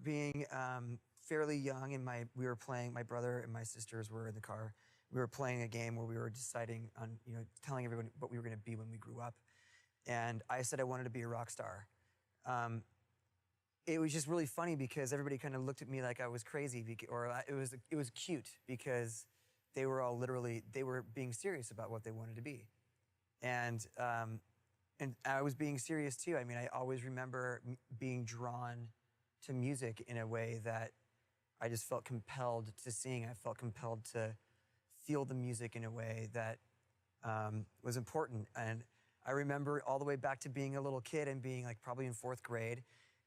being fairly young, and my brother and my sisters were in the car. We were playing a game where we were deciding on, telling everyone what we were going to be when we grew up. And I said I wanted to be a rock star. It was just really funny because everybody kind of looked at me like I was crazy, it was cute because they were all they were being serious about what they wanted to be. And I was being serious too. I mean, I always remember being drawn to music in a way that I just felt compelled to sing. I felt compelled to feel the music in a way that was important. And I remember all the way back to being a little kid and being like probably in 4th grade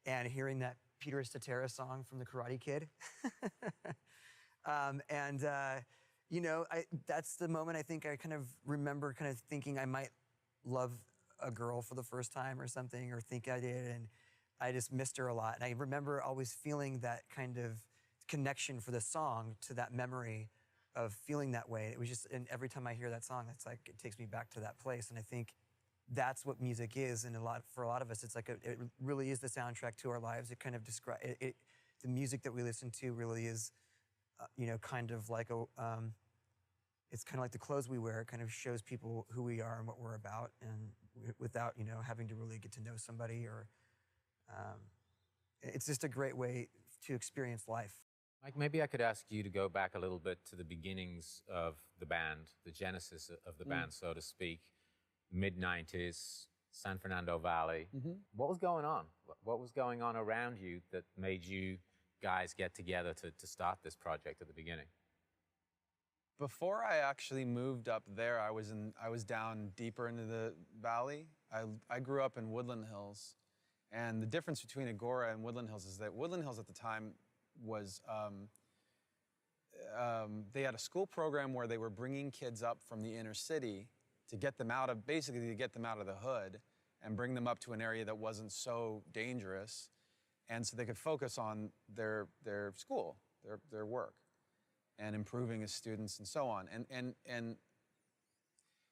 and hearing that Peter Cetera song from The Karate Kid. That's the moment I think I kind of remember kind of thinking I might love a girl for the first time or something, or think I did, and I just missed her a lot. And I remember always feeling that kind of connection for the song to that memory of feeling that way. It was just, and every time I hear that song, it's like, it takes me back to that place. And I think that's what music is, and for a lot of us, it's like it really is the soundtrack to our lives. It kind of describes the music that we listen to really is, kind of like it's kind of like the clothes we wear. It kind of shows people who we are and what we're about, and without having to really get to know somebody, or it's just a great way to experience life. Mike, maybe I could ask you to go back a little bit to the beginnings of the band, the genesis of the band, so to speak. Mid-90s, San Fernando Valley. What was going on? What was going on around you that made you guys get together to start this project at the beginning? Before I actually moved up there, I was down deeper into the valley. I grew up in Woodland Hills, and the difference between Agora and Woodland Hills is that Woodland Hills at the time was they had a school program where they were bringing kids up from the inner city to get them out of the hood and bring them up to an area that wasn't so dangerous, and so they could focus on their school, their work, and improving as students and so on. And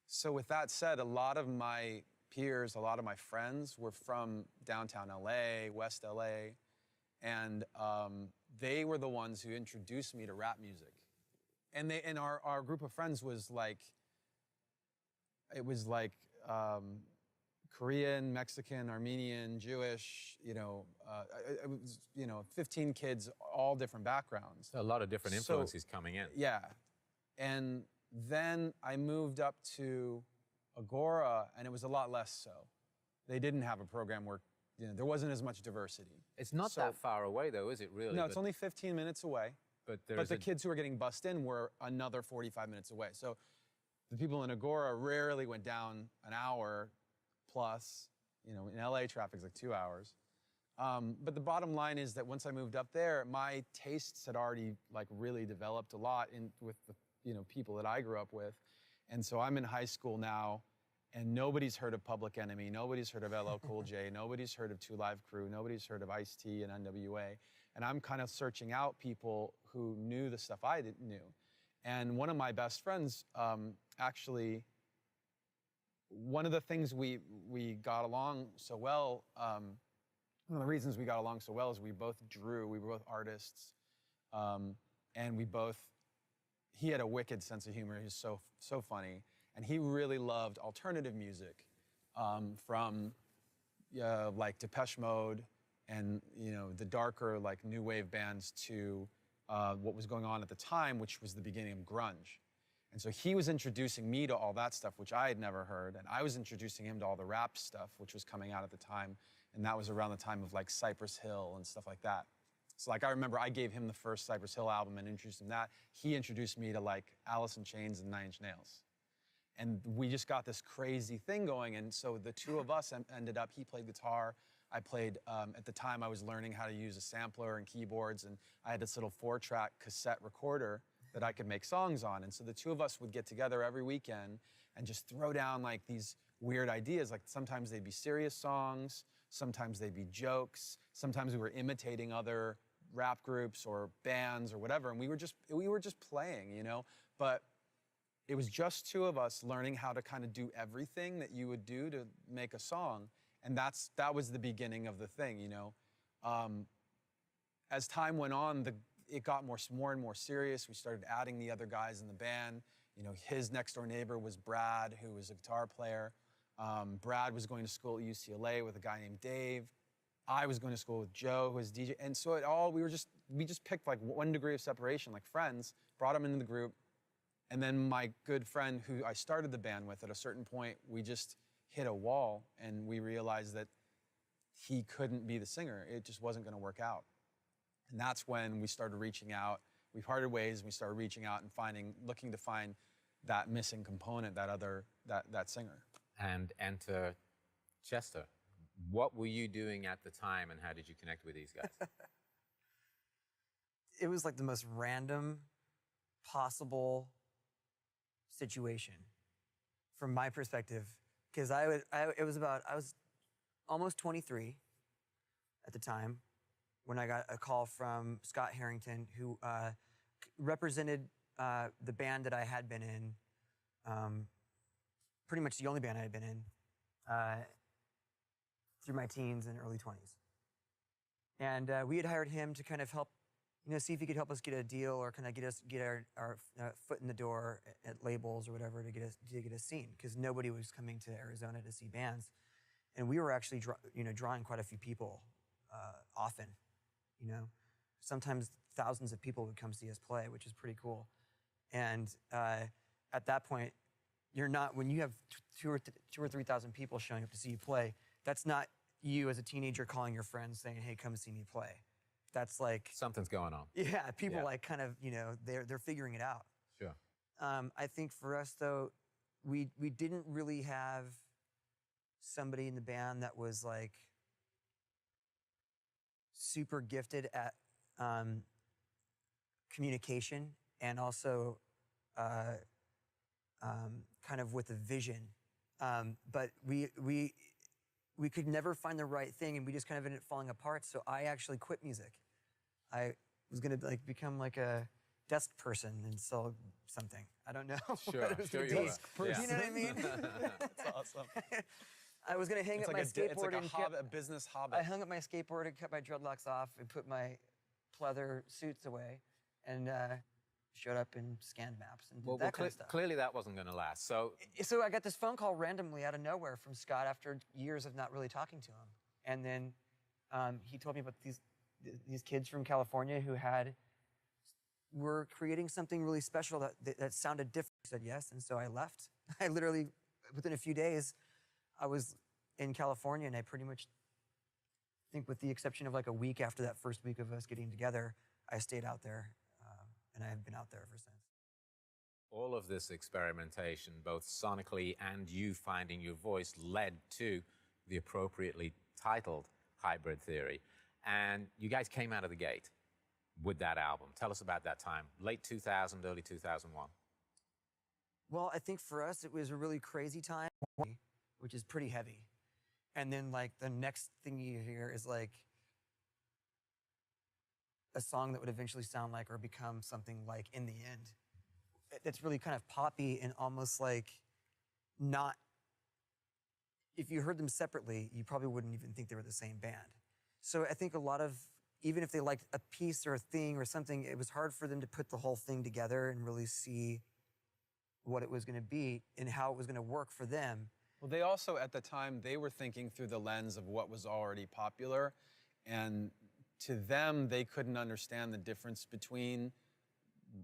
so with that said, a lot of my peers, a lot of my friends were from downtown LA, West LA, and they were the ones who introduced me to rap music. And our group of friends was like, it was like Korean, Mexican, Armenian, Jewish, it was, 15 kids, all different backgrounds. A lot of different influences coming in. Yeah. And then I moved up to Agora, and it was a lot less so. They didn't have a program where, there wasn't as much diversity. It's not that far away, though, is it really? No, it's only 15 minutes away. But the kids who were getting bussed in were another 45 minutes away. So the people in Agora rarely went down an hour plus. In LA, traffic's like 2 hours. But the bottom line is that once I moved up there, my tastes had already really developed a lot with the people that I grew up with. And so I'm in high school now, and nobody's heard of Public Enemy, nobody's heard of LL Cool J, nobody's heard of 2 Live Crew, nobody's heard of Ice-T and NWA. And I'm kind of searching out people who knew the stuff I didn't know. And one of my best friends, actually, one of the things we got along so well, one of the reasons we got along so well is we both drew, we were both artists, and he had a wicked sense of humor. He was so funny, and he really loved alternative music, from like Depeche Mode and the darker new wave bands to what was going on at the time, which was the beginning of grunge. And so he was introducing me to all that stuff, which I had never heard, and I was introducing him to all the rap stuff, which was coming out at the time, and that was around the time of Cypress Hill and stuff like that. So I remember I gave him the first Cypress Hill album and introduced him to that. He introduced me to Alice in Chains and 9 Inch Nails. And we just got this crazy thing going, and so the two of us ended up, he played guitar, I played, at the time I was learning how to use a sampler and keyboards, and I had this little 4-track cassette recorder that I could make songs on. And so the two of us would get together every weekend and just throw down these weird ideas. Sometimes they'd be serious songs, sometimes they'd be jokes, sometimes we were imitating other rap groups or bands or whatever, and we were just playing, But it was just two of us learning how to kind of do everything that you would do to make a song, and that was the beginning of the thing, as time went on, it got more and more serious. We started adding the other guys in the band. You know, his next door neighbor was Brad, who was a guitar player. Brad was going to school at UCLA with a guy named Dave. I was going to school with Joe, who was DJ. And so we just picked like 1 degree of separation, like friends, brought him into the group. And then my good friend who I started the band with, at a certain point, we just hit a wall and we realized that he couldn't be the singer. It just wasn't going to work out. And that's when we started reaching out. We parted ways, and we started reaching out and looking to find that missing component, that singer. And enter Chester. What were you doing at the time, and how did you connect with these guys? It was like the most random possible situation from my perspective, because I was almost 23 at the time when I got a call from Scott Harrington, who represented the band that I had been in, pretty much the only band I had been in through my teens and early 20s. And we had hired him to kind of help, see if he could help us get a deal or kind of get our foot in the door at labels or whatever to get us seen, because nobody was coming to Arizona to see bands. And we were actually drawing quite a few people often. Sometimes thousands of people would come see us play, which is pretty cool. And at that point, when you have 2,000 or 3,000 people showing up to see you play, that's not you as a teenager calling your friends saying, hey, come see me play. That's like... Something's going on. Yeah, people like kind of, they're figuring it out. Sure. I think for us, though, we didn't really have somebody in the band that was like super gifted at communication and also kind of with a vision. But we could never find the right thing, and we just kind of ended up falling apart. So I actually quit music. I was gonna become like a desk person and sell something. I don't know. Sure, sure you were. You know what I mean? That's awesome. I was gonna hang up my skateboard. It's like a business hobby. I hung up my skateboard and cut my dreadlocks off and put my pleather suits away and showed up and scanned maps and did that kind of stuff. Clearly that wasn't going to last. So I got this phone call randomly out of nowhere from Scott after years of not really talking to him. And then he told me about these kids from California who were creating something really special that sounded different. I said yes, and so I left. I literally, within a few days, I was in California, and I pretty much think, with the exception of like a week after that first week of us getting together, I stayed out there, and I have been out there ever since. All of this experimentation, both sonically and you finding your voice, led to the appropriately titled Hybrid Theory. And you guys came out of the gate with that album. Tell us about that time, late 2000, early 2001. Well, I think for us, it was a really crazy time, which is pretty heavy. And then like the next thing you hear is like a song that would eventually sound like or become something like In the End. It's really kind of poppy and almost like not, if you heard them separately, you probably wouldn't even think they were the same band. So I think a lot of, even if they liked a piece or a thing or something, it was hard for them to put the whole thing together and really see what it was going to be and how it was going to work for them. Well, they also, at the time, they were thinking through the lens of what was already popular. And to them, they couldn't understand the difference between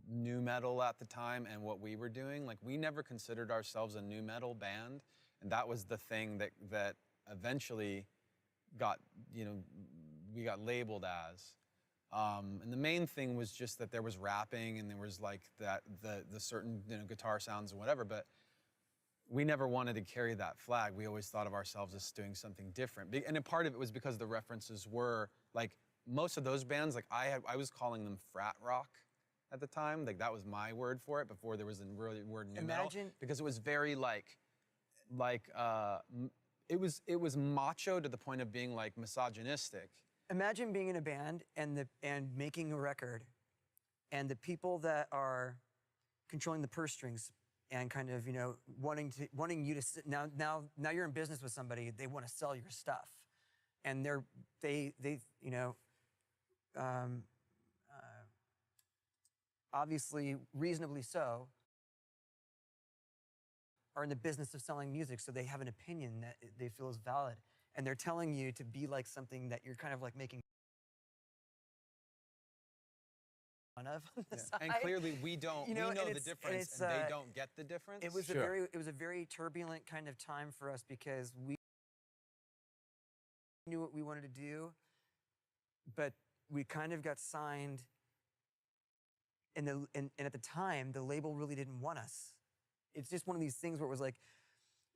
nu metal at the time and what we were doing. Like, we never considered ourselves a nu metal band. And that was the thing that eventually got, we got labeled as. And the main thing was just that there was rapping and there was like the certain guitar sounds and whatever, but we never wanted to carry that flag. We always thought of ourselves as doing something different. And a part of it was because the references were like, most of those bands, like I was calling them frat rock at the time. Like that was my word for it before there was a really word nu metal. Because it was very it was macho to the point of being like misogynistic. Imagine being in a band and making a record, and the people that are controlling the purse strings and kind of wanting you to sit, now you're in business with somebody, they want to sell your stuff, and they um, uh, obviously reasonably so, are in the business of selling music, so they have an opinion that they feel is valid, and they're telling you to be like something that you're kind of like making fun of on the side. And clearly we don't, You know, we know and the it's- difference, and and it's, they don't get the difference. It was Sure. it was a very turbulent kind of time for us because we knew what we wanted to do, but we kind of got signed, and at the time the label really didn't want us. It's just one of these things where it was like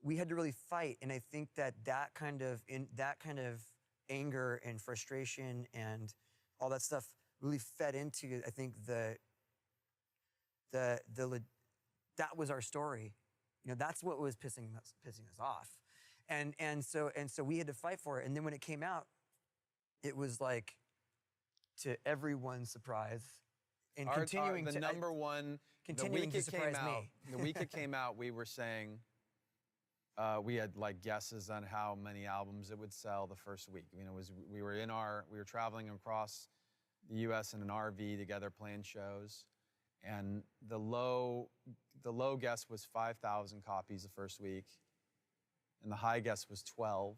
we had to really fight, and I think that kind of anger and frustration and all that stuff really fed into, I think, that was our story. You know, that's what was pissing us off, and so we had to fight for it. And then when it came out, it was like, to everyone's surprise, and continuing the to number one. continuing to surprise me. The week it came out, we were saying we had like guesses on how many albums it would sell the first week. You know, we were traveling across the U.S. in an RV together, playing shows, and the low guess was 5,000 copies the first week, and the high guess was 12,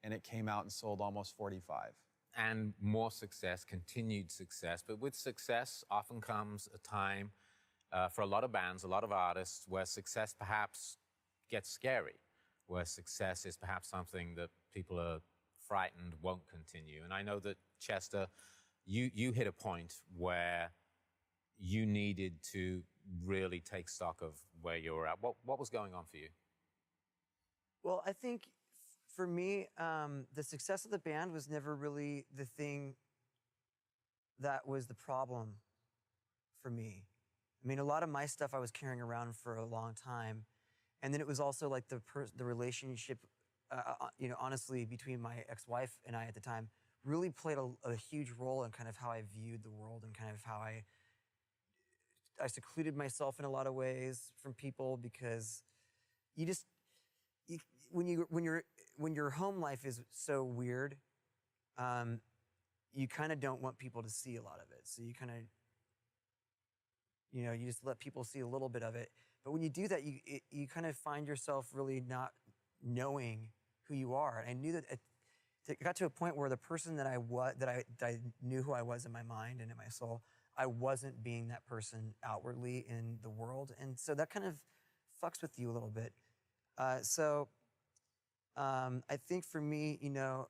and it came out and sold almost 45. And more success, continued success. But with success often comes a time for a lot of bands, a lot of artists, where success perhaps gets scary, where success is perhaps something that people are frightened won't continue. And I know that, Chester, you hit a point where you needed to really take stock of where you were at. What was going on for you? Well, I think for me, the success of the band was never really the thing that was the problem for me. I mean, a lot of my stuff I was carrying around for a long time, and then it was also like the relationship, you know, honestly, between my ex-wife and I at the time, really played a huge role in kind of how I viewed the world and kind of how I secluded myself in a lot of ways from people, because when your home life is so weird, you kind of don't want people to see a lot of it. So you kind of, you know, you just let people see a little bit of it. But when you do that, you kind of find yourself really not knowing who you are. And I knew that it got to a point where the person that I knew who I was in my mind and in my soul, I wasn't being that person outwardly in the world. And so that kind of fucks with you a little bit. I think for me, you know,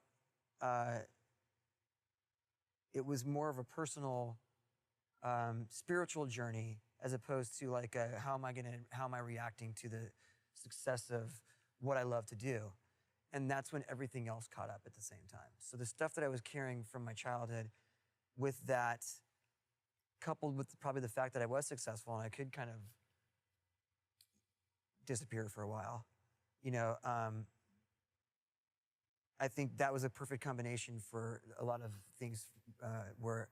it was more of a personal, spiritual journey, as opposed to like how am I reacting to the success of what I love to do. And that's when everything else caught up at the same time. So the stuff that I was carrying from my childhood, with that, coupled with probably the fact that I was successful and I could kind of disappear for a while, you know, I think that was a perfect combination for a lot of things where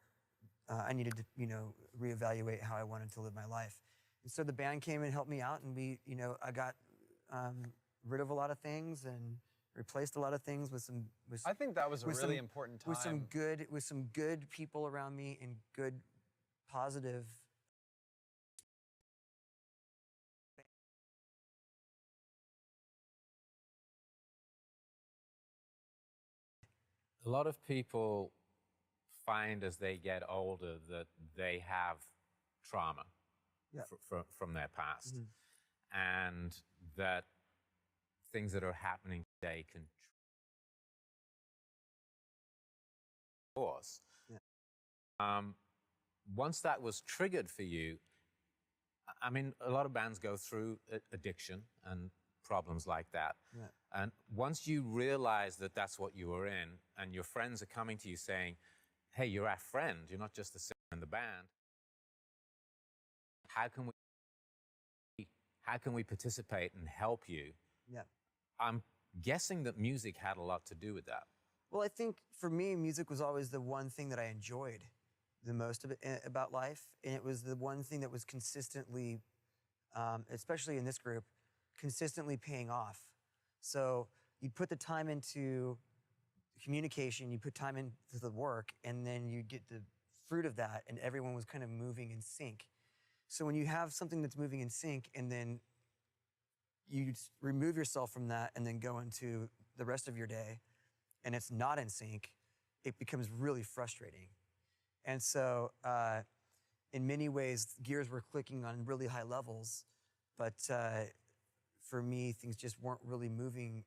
I needed to, you know, reevaluate how I wanted to live my life. And so the band came and helped me out, and you know, I got rid of a lot of things and replaced a lot of things with some. I think that was a really important time. With some good people around me and good, positive. A lot of people find as they get older that they have trauma from their past, and that things that are happening today can cause. Once that was triggered for you, I mean, a lot of bands go through addiction and problems like that. Yeah. And once you realize that that's what you were in, and your friends are coming to you saying, hey, you're our friend, you're not just the singer in the band, how can we participate and help you? Yeah. I'm guessing that music had a lot to do with that. Well, I think for me, music was always the one thing that I enjoyed the most about life, and it was the one thing that was consistently, especially in this group, consistently paying off. So you put the time into communication, you put time into the work, and then you get the fruit of that, and everyone was kind of moving in sync. So when you have something that's moving in sync, and then you remove yourself from that and then go into the rest of your day, and it's not in sync, it becomes really frustrating. And so in many ways, gears were clicking on really high levels, but for me, things just weren't really moving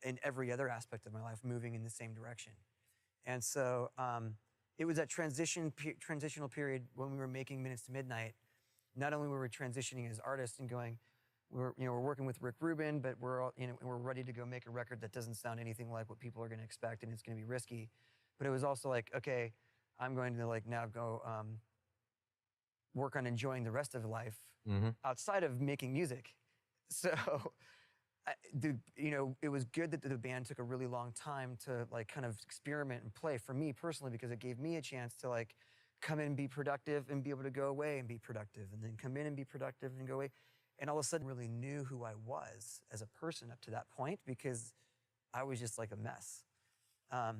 in every other aspect of my life, moving in the same direction. And so it was that transitional period when we were making Minutes to Midnight. Not only were we transitioning as artists and going, we're working with Rick Rubin, but we're ready to go make a record that doesn't sound anything like what people are going to expect, and it's going to be risky. But it was also like, okay, I'm going to like now go work on enjoying the rest of life outside of making music. So, it was good that the band took a really long time to like kind of experiment and play for me personally, because it gave me a chance to like come in and be productive and be able to go away and be productive, and then come in and be productive and go away. And all of a sudden really knew who I was as a person up to that point, because I was just like a mess. I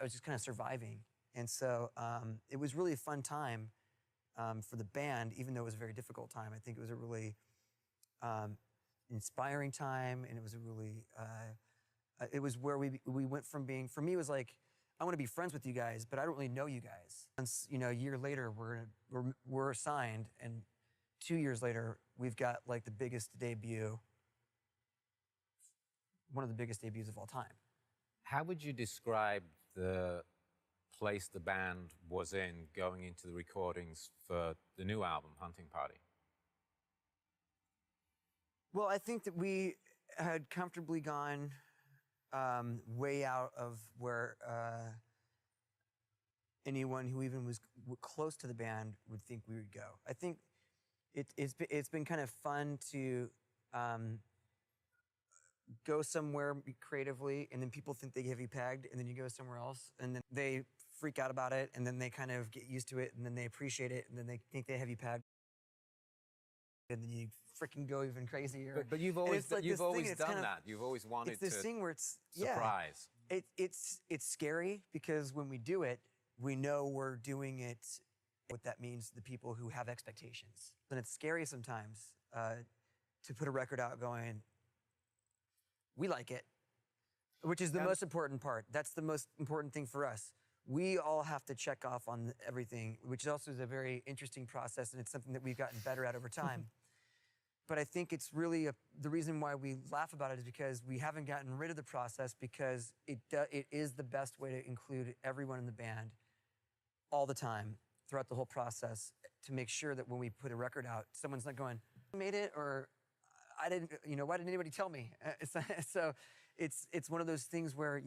was just kind of surviving. And so it was really a fun time for the band, even though it was a very difficult time. I think it was a really inspiring time, and it was a really, it was where we went from being, for me it was like, I want to be friends with you guys, but I don't really know you guys. Once, a year later, we're signed, and 2 years later, we've got like the biggest debut, one of the biggest debuts of all time. How would you describe the place the band was in going into the recordings for the new album, Hunting Party? Well, I think that we had comfortably gone way out of where anyone who even was close to the band would think we would go. I think it's been kind of fun to go somewhere creatively, and then people think they have you pegged, and then you go somewhere else, and then they freak out about it, and then they kind of get used to it, and then they appreciate it, and then they think they have you pegged, and then you freaking go even crazier. But you've always like you've always thing, done kind of, that. You've always wanted it's this to thing where it's surprise. Yeah, it's scary, because when we do it, we know we're doing it. What that means to the people who have expectations, and it's scary sometimes to put a record out going, we like it, which is the most important part. That's the most important thing for us. We all have to check off on everything, which also is a very interesting process, and it's something that we've gotten better at over time. But I think it's really the reason why we laugh about it is because we haven't gotten rid of the process, because it is the best way to include everyone in the band all the time throughout the whole process, to make sure that when we put a record out, someone's not going, I made it, or I didn't, why didn't anybody tell me? So it's one of those things where,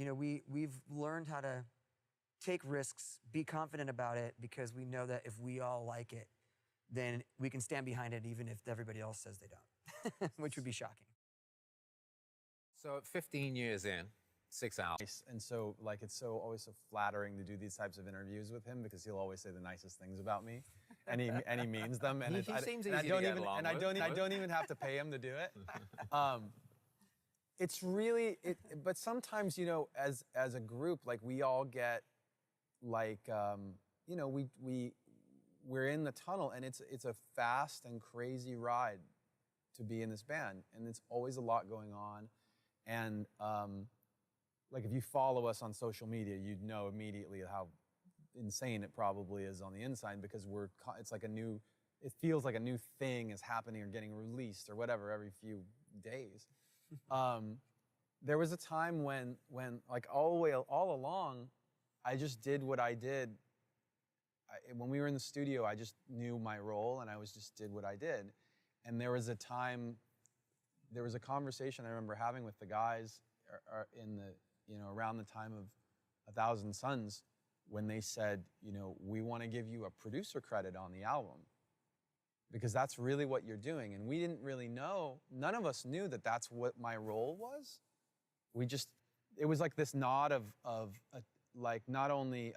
we've learned how to take risks, be confident about it, because we know that if we all like it, then we can stand behind it even if everybody else says they don't, which would be shocking. So 15 years in, 6 albums. And so, like, it's always so flattering to do these types of interviews with him, because he'll always say the nicest things about me, and he means them. And He seems easy to get along with. I don't even have to pay him to do it. It's really, but sometimes, as a group, like, we all get, like, we're in the tunnel, and it's a fast and crazy ride to be in this band, and it's always a lot going on. And like, if you follow us on social media, you'd know immediately how insane it probably is on the inside, because it's like it feels like a new thing is happening or getting released or whatever every few days. There was a time when like all along, I just did what I did. When we were in the studio, I just knew my role, and I just did what I did. And there was a conversation I remember having with the guys in the, around the time of 1,000 Suns, when they said, we want to give you a producer credit on the album, because that's really what you're doing. And we didn't really know, none of us knew that that's what my role was. It was like this nod of like, not only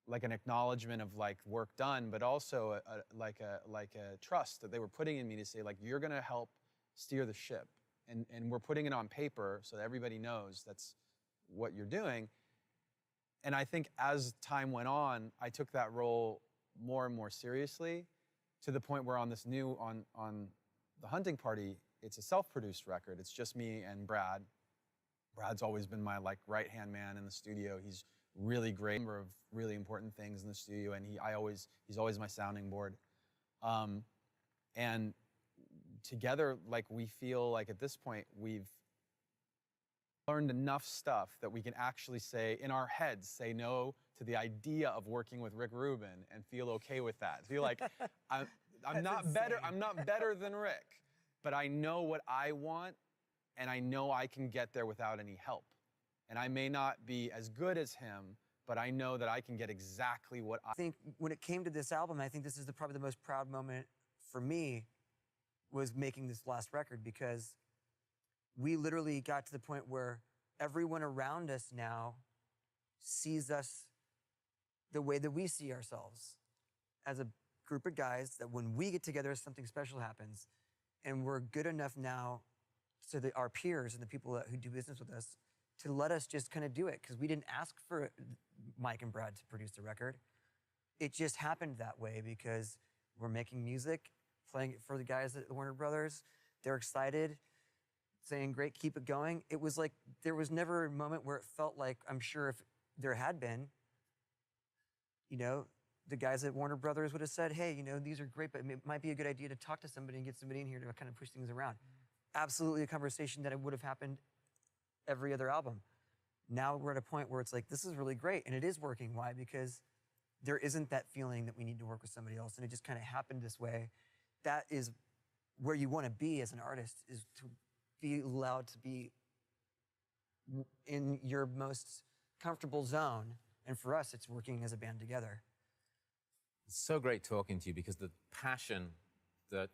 like an acknowledgement of like work done, but also like a trust that they were putting in me to say, like, you're gonna help steer the ship, and we're putting it on paper so that everybody knows what you're doing. And I think as time went on, I took that role more and more seriously, to the point where on this new, on The Hunting Party, it's a self-produced record. It's just me and Brad. Brad's always been my like right-hand man in the studio. He's really great, a number of really important things in the studio, and he's always my sounding board. And together, like, we feel like at this point we've learned enough stuff that we can actually say, in our heads, say no to the idea of working with Rick Rubin and feel okay with that. Feel like I'm not better than Rick, but I know what I want, and I know I can get there without any help. And I may not be as good as him, but I know that I can get exactly what I think. When it came to this album, I think this is probably the most proud moment for me, was making this last record, because we literally got to the point where everyone around us now sees us the way that we see ourselves, as a group of guys that when we get together, something special happens. And we're good enough now to our peers and the people who do business with us to let us just kind of do it, because we didn't ask for Mike and Brad to produce the record. It just happened that way because we're making music, playing it for the guys at Warner Brothers. They're excited, saying, great, keep it going. It was like, there was never a moment where it felt like, I'm sure if there had been, you know, the guys at Warner Brothers would have said, hey, you know, these are great, but it might be a good idea to talk to somebody and get somebody in here to kind of push things around. Absolutely a conversation that it would have happened every other album. Now we're at a point where it's like, this is really great, and it is working. Why? Because there isn't that feeling that we need to work with somebody else, and it just kind of happened this way. That is where you want to be as an artist, is to be allowed to be in your most comfortable zone. And for us, it's working as a band together. It's so great talking to you, because the passion that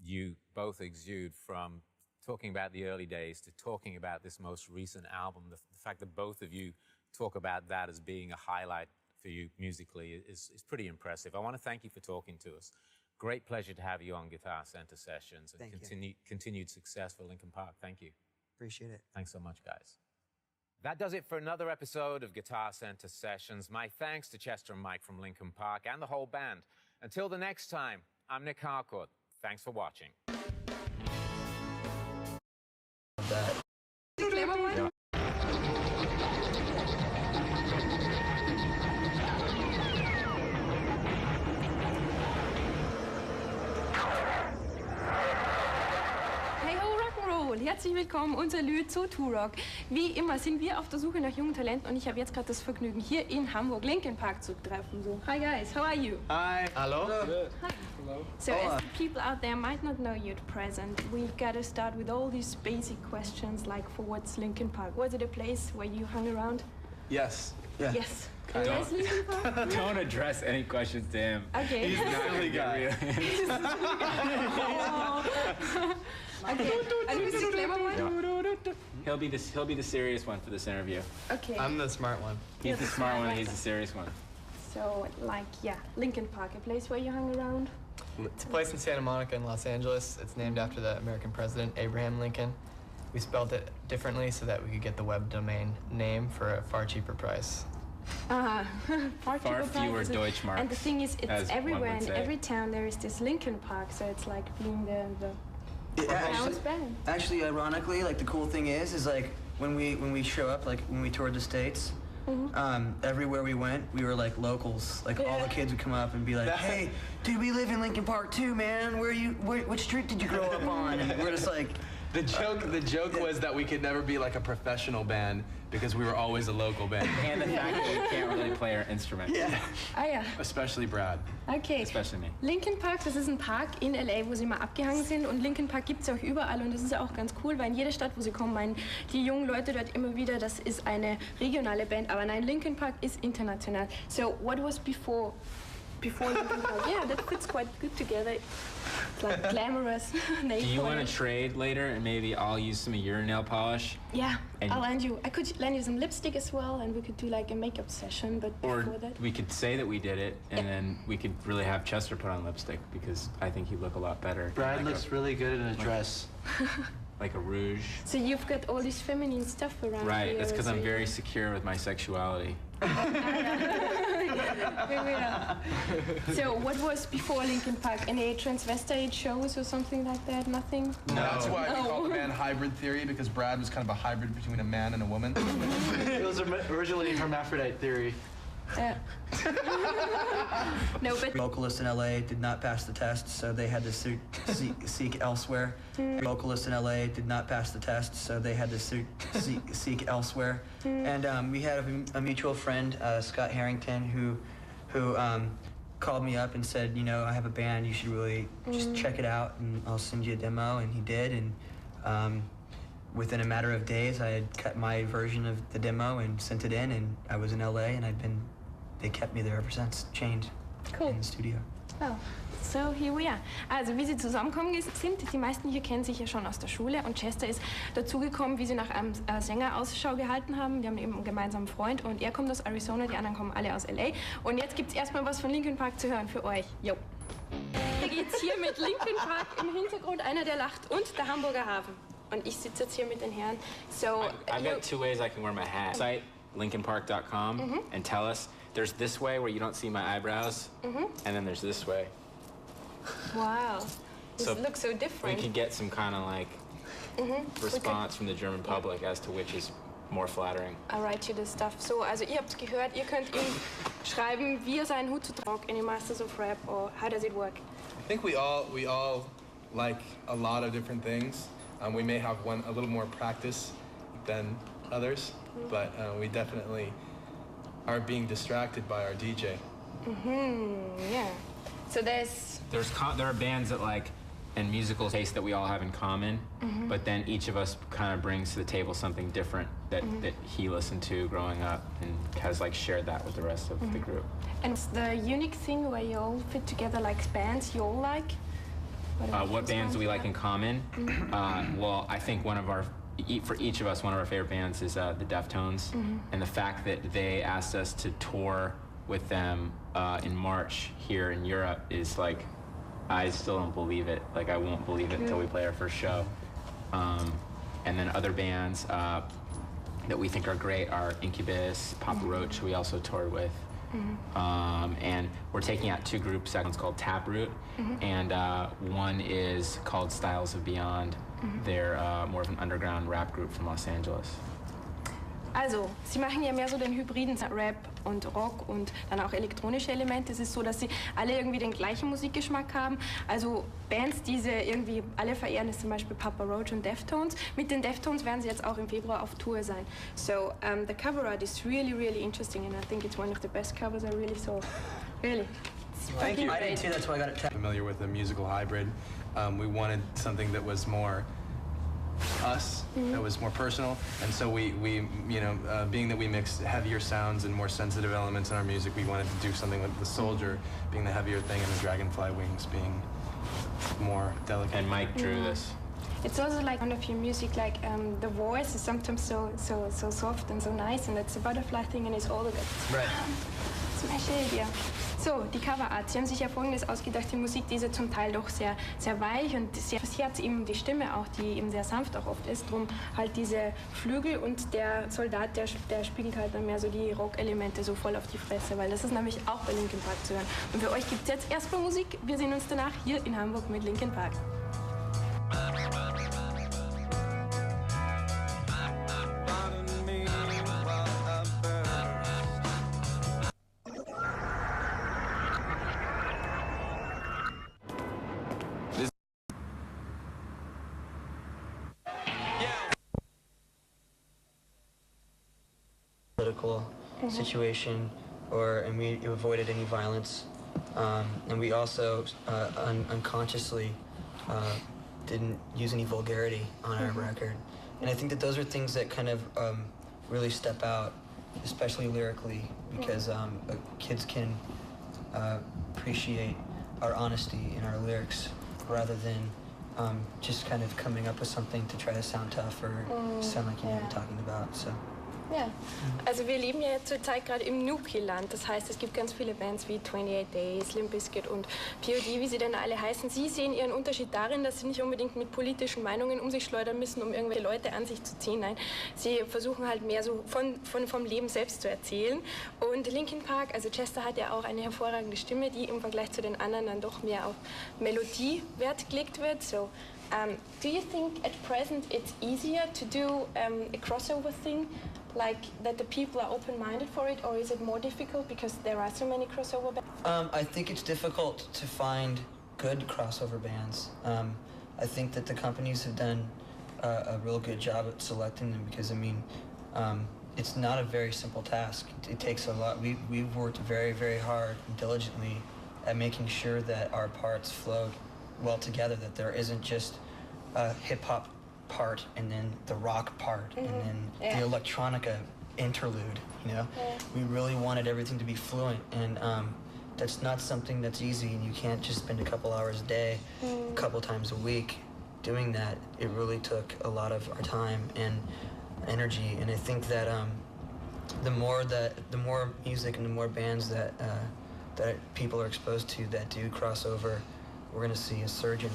you both exude, from talking about the early days to talking about this most recent album, the fact that both of you talk about that as being a highlight for you musically is pretty impressive. I want to thank you for talking to us. Great pleasure to have you on Guitar Center Sessions, and continued success for Linkin Park. Thank you. Appreciate it. Thanks so much, guys. That does it for another episode of Guitar Center Sessions. My thanks to Chester and Mike from Linkin Park and the whole band. Until the next time, I'm Nick Harcourt. Thanks for watching. Herzlich willkommen, unser Lied zu Turok. Wie immer sind wir auf der Suche nach jungen Talenten, und ich habe jetzt gerade das Vergnügen, hier in Hamburg Linkin Park zu treffen. So, hi guys, how are you? Hi. Hello. Hi. So as the people out there might not know you at present, we've got to start with all these basic questions, like, for what's Linkin Park? Was it a place where you hung around? Yes. Yeah. Yes. Yes, Linkin Park? Don't address any questions to him. Okay. He's not really guy. Okay. Are you the clever one? He'll be the serious one for this interview. Okay. I'm the smart one. He's the smart one. He's the serious one. So, like, yeah, Linkin Park, a place where you hung around? It's a place in Santa Monica in Los Angeles. It's named after the American president, Abraham Lincoln. We spelled it differently so that we could get the web domain name for a far cheaper price. Far fewer Deutschmarks. And the thing is, it's everywhere. In every town there is this Linkin Park, so it's like being the town's band. Actually, ironically, like, the cool thing is like, when we show up, like when we toured the States, everywhere we went, we were like locals. Like, all the kids would come up and be like, hey, dude, we live in Linkin Park too, man. Which street did you grow up on? And we're just like, The joke was that we could never be like a professional band because we were always a local band. And the fact that we can't really play our instrument. yeah. Ah ja. Especially Brad. Okay. Especially me. Linkin Park, das ist ein Park in LA, wo sie mal abgehangen sind, und Linkin Park gibt es auch überall, und das ist ja auch ganz cool, weil in jeder Stadt, wo sie kommen, meinen die jungen Leute dort immer wieder, das ist eine regionale Band, aber nein, Linkin Park ist international. So, what was before Linkin Park? Yeah, that fits quite good together. It's like glamorous. Do you want to trade later, and maybe I'll use some of your nail polish? Yeah, I'll lend you. I could lend you some lipstick as well, and we could do like a makeup session. But Or before that, we could say that we did it, and then we could really have Chester put on lipstick, because I think he'd look a lot better. Brad looks really good in a dress. like a rouge. So you've got all this feminine stuff around Right, here. that's because so I'm you- very secure with my sexuality. So what was before Linkin Park? Any transvestite shows or something like that? Nothing? No. That's why we call Oh. the band Hybrid Theory, because Brad was kind of a hybrid between a man and a woman. It was originally hermaphrodite theory. Yeah. No, but Vocalists in LA did not pass the test, so they had to seek elsewhere. Vocalists in LA did not pass the test, so they had to seek elsewhere. And we had a mutual friend, Scott Harrington, who called me up and said, you know, I have a band, you should really just check it out, and I'll send you a demo. And he did, and within a matter of days, I had cut my version of the demo and sent it in, and I was in LA, and they kept me there ever since, chained in the studio. oh. So here we are. Also wie sie zusammengekommen sind, die meisten hier kennen sich ja schon aus der Schule und Chester ist dazugekommen, wie sie nach einem Sänger Ausschau gehalten haben. Die haben eben einen gemeinsamen Freund und er kommt aus Arizona, die anderen kommen alle aus LA. Und jetzt gibt es erstmal was von Linkin Park zu hören für euch. Jo. Hier geht's hier mit Linkin Park im Hintergrund, einer der lacht und der Hamburger Hafen. Und ich sitze jetzt hier mit den Herren. So, I've got two ways I can wear my hat. Site, linkinpark.com, and tell us. There's this way where you don't see my eyebrows, and then there's this way. wow, this So looks so We different. could get some kind of like response from the German public as to which is more flattering. I write you this stuff. So, also ihr habt gehört, ihr könnt ihm schreiben, wie er seinen Hut zu tragen, any Masters of Rap, or how does it work? I think we all like a lot of different things. We may have a little more practice than others, but we definitely are being distracted by our DJ. Yeah. So There are bands that like, and musical taste that we all have in common, but then each of us kind of brings to the table something different that he listened to growing up and has like shared that with the rest of the group. and it's the unique thing where you all fit together like bands you all like. What bands do we like in common? Well, I think for each of us, one of our favorite bands is the Deftones, and the fact that they asked us to tour with them in March here in Europe is like, I still don't believe it. Like, I won't believe it until we play our first show. And then other bands that we think are great are Incubus, Papa Roach, who we also toured with. And we're taking out two groups. One's called Taproot, and one is called Styles of Beyond. They're more of an underground rap group from Los Angeles. Also, sie machen ja mehr so den hybriden Rap und Rock und dann auch elektronische Elemente. Es ist so, dass sie alle irgendwie den gleichen Musikgeschmack haben. Also Bands, die sie irgendwie alle verehren, ist zum Beispiel Papa Roach und Deftones. Mit den Deftones werden sie jetzt auch im Februar auf Tour sein. So, the cover art is really, really interesting and I think it's one of the best covers I really saw. Really. Thank you. I did too, that's why I got it tagged. Familiar with a musical hybrid. We wanted something that was more us, that was more personal, and so we you know, being that we mixed heavier sounds and more sensitive elements in our music, we wanted to do something with the soldier being the heavier thing and the dragonfly wings being more delicate. And Mike drew this. It's also like one of your music, like the voice is sometimes so soft and so nice, and it's a butterfly thing, and it's all of it. Right. Smash it, yeah. So, die Coverart. Sie haben sich ja Folgendes ausgedacht, die Musik, die ist ja zum Teil doch sehr, sehr weich und sehr fürs Herz eben die Stimme auch, die eben sehr sanft auch oft ist. Drum halt diese Flügel und der Soldat, der spiegelt halt dann mehr so die Rock-Elemente so voll auf die Fresse, weil das ist nämlich auch bei Linkin Park zu hören. Und für euch gibt es jetzt erstmal Musik. Wir sehen uns danach hier in Hamburg mit Linkin Park. Political situation, and we avoided any violence, and we also unconsciously didn't use any vulgarity on our record. And I think that those are things that kind of really step out, especially lyrically, because kids can appreciate our honesty in our lyrics rather than just kind of coming up with something to try to sound tough or sound like you know what you're talking about. So. Ja, also wir leben ja jetzt zurzeit gerade im Nuki-Land. Das heißt, es gibt ganz viele Bands wie 28 Days, Limp Bizkit und POD, wie sie denn alle heißen. Sie sehen ihren Unterschied darin, dass sie nicht unbedingt mit politischen Meinungen um sich schleudern müssen, um irgendwelche Leute an sich zu ziehen. Nein, sie versuchen halt mehr so vom Leben selbst zu erzählen. Und Linkin Park, also Chester hat ja auch eine hervorragende Stimme, die im Vergleich zu den anderen dann doch mehr auf Melodie Wert gelegt wird. So, do you think at present it's easier to do a crossover thing? Like that the people are open-minded for it, or is it more difficult because there are so many crossover bands? I think it's difficult to find good crossover bands. I think that the companies have done a real good job at selecting them because, I mean, it's not a very simple task. It takes a lot. We've worked very, very hard and diligently at making sure that our parts flow well together, that there isn't just a hip-hop part and then the rock part and then the electronica interlude, you know? We really wanted everything to be fluent, and that's not something that's easy, and you can't just spend a couple hours a day, a couple times a week doing that. It really took a lot of our time and energy, and I think that the more music and the more bands that people are exposed to that do crossover, we're going to see a surge of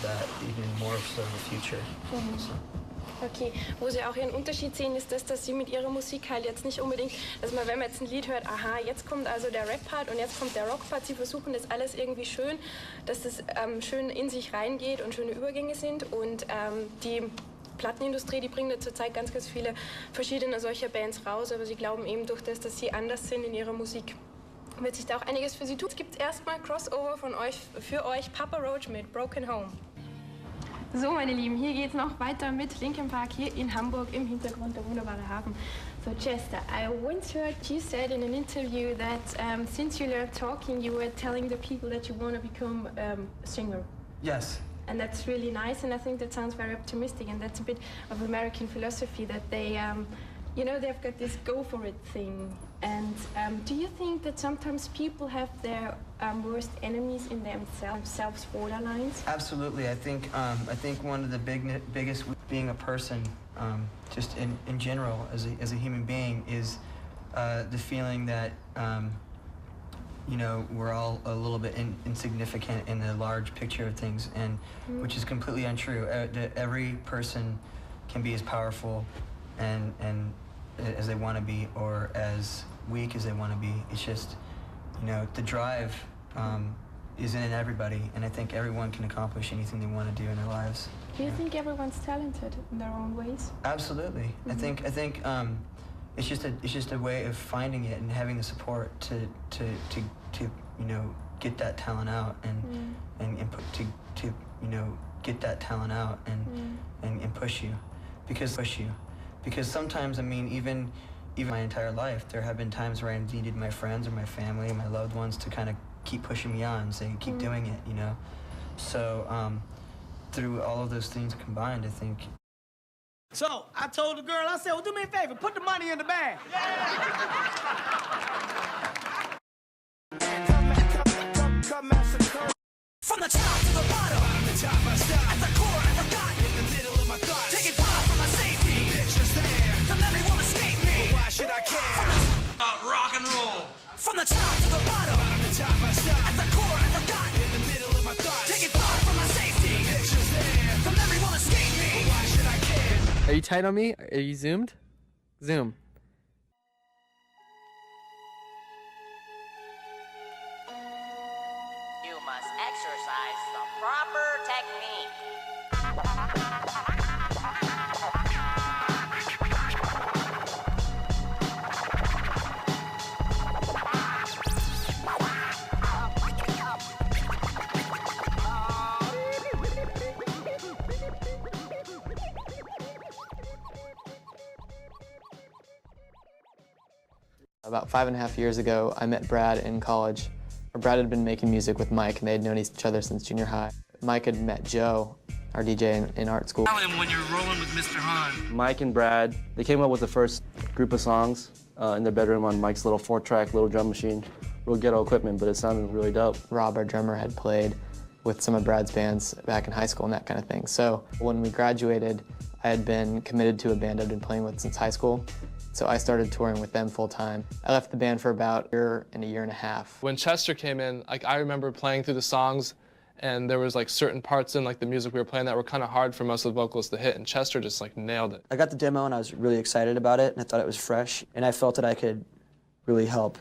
that even more so in the future. So. Okay, wo Sie auch Ihren Unterschied sehen, ist das, dass Sie mit Ihrer Musik halt jetzt nicht unbedingt, dass man, wenn man jetzt ein Lied hört, aha, jetzt kommt also der Rap-Part und jetzt kommt der Rock-Part, Sie versuchen das alles irgendwie schön, dass das schön in sich reingeht und schöne Übergänge sind, und die Plattenindustrie, die bringt ja zurzeit ganz, ganz viele verschiedene solcher Bands raus, aber sie glauben eben durch das, dass sie anders sind in ihrer Musik, wird sich da auch einiges für sie tun. Es gibt erstmal Crossover für euch, Papa Roach mit Broken Home. So, meine Lieben, hier geht's noch weiter mit Linkin Park hier in Hamburg, im Hintergrund der wunderbare Hafen. So, Chester, I once heard you said in an interview that since you learned talking, you were telling the people that you want to become a singer. Yes. And that's really nice, and I think that sounds very optimistic, and that's a bit of American philosophy that they, you know, they've got this go for it thing. And do you think that sometimes people have their worst enemies in themselves, borderlines? Absolutely. I think one of the biggest being a person, just in general as a human being, is the feeling that you know, we're all a little bit insignificant in the large picture of things, and which is completely untrue. That every person can be as powerful and as they want to be, or as weak as they want to be. It's just, you know, the drive is in everybody, and I think everyone can accomplish anything they want to do in their lives. Do you think everyone's talented in their own ways? Absolutely. I think it's just a way of finding it and having the support to you know, get that talent out and you know, get that talent out and push you because sometimes, I mean, even my entire life there have been times where I needed my friends or my family and my loved ones to kind of keep pushing me on and say keep doing it, you know. So through all of those things combined, I think. So I told the girl, I said, well, do me a favor, put the money in the bag. From the top to the bottom, the top I stop. At the core, I forgot. In the middle of my thoughts, taking part for my safety. Pictures there, the memory won't escape me. But why should I care? Rock and roll. From the top to the bottom, the top I stop. At the core, I forgot. In the middle of my thoughts, taking part for my safety. Pictures there, the memory won't escape me. But why should I care? Are you tight on me? Are you zoomed? Zoom. Exercise the proper technique. About 5.5 years ago, I met Brad in college. Brad had been making music with Mike, and they had known each other since junior high. Mike had met Joe, our DJ in art school. Tell him when you're rolling with Mr. Han. Mike and Brad, they came up with the first group of songs in their bedroom on Mike's little 4-track little drum machine. Real ghetto equipment, but it sounded really dope. Rob, our drummer, had played with some of Brad's bands back in high school and that kind of thing. So when we graduated, I had been committed to a band I'd been playing with since high school, so I started touring with them full time. I left the band for about a year and a half. When Chester came in, like, I remember playing through the songs, and there was like certain parts in like the music we were playing that were kind of hard for most of the vocalists to hit, and Chester just like nailed it. I got the demo and I was really excited about it, and I thought it was fresh, and I felt that I could really help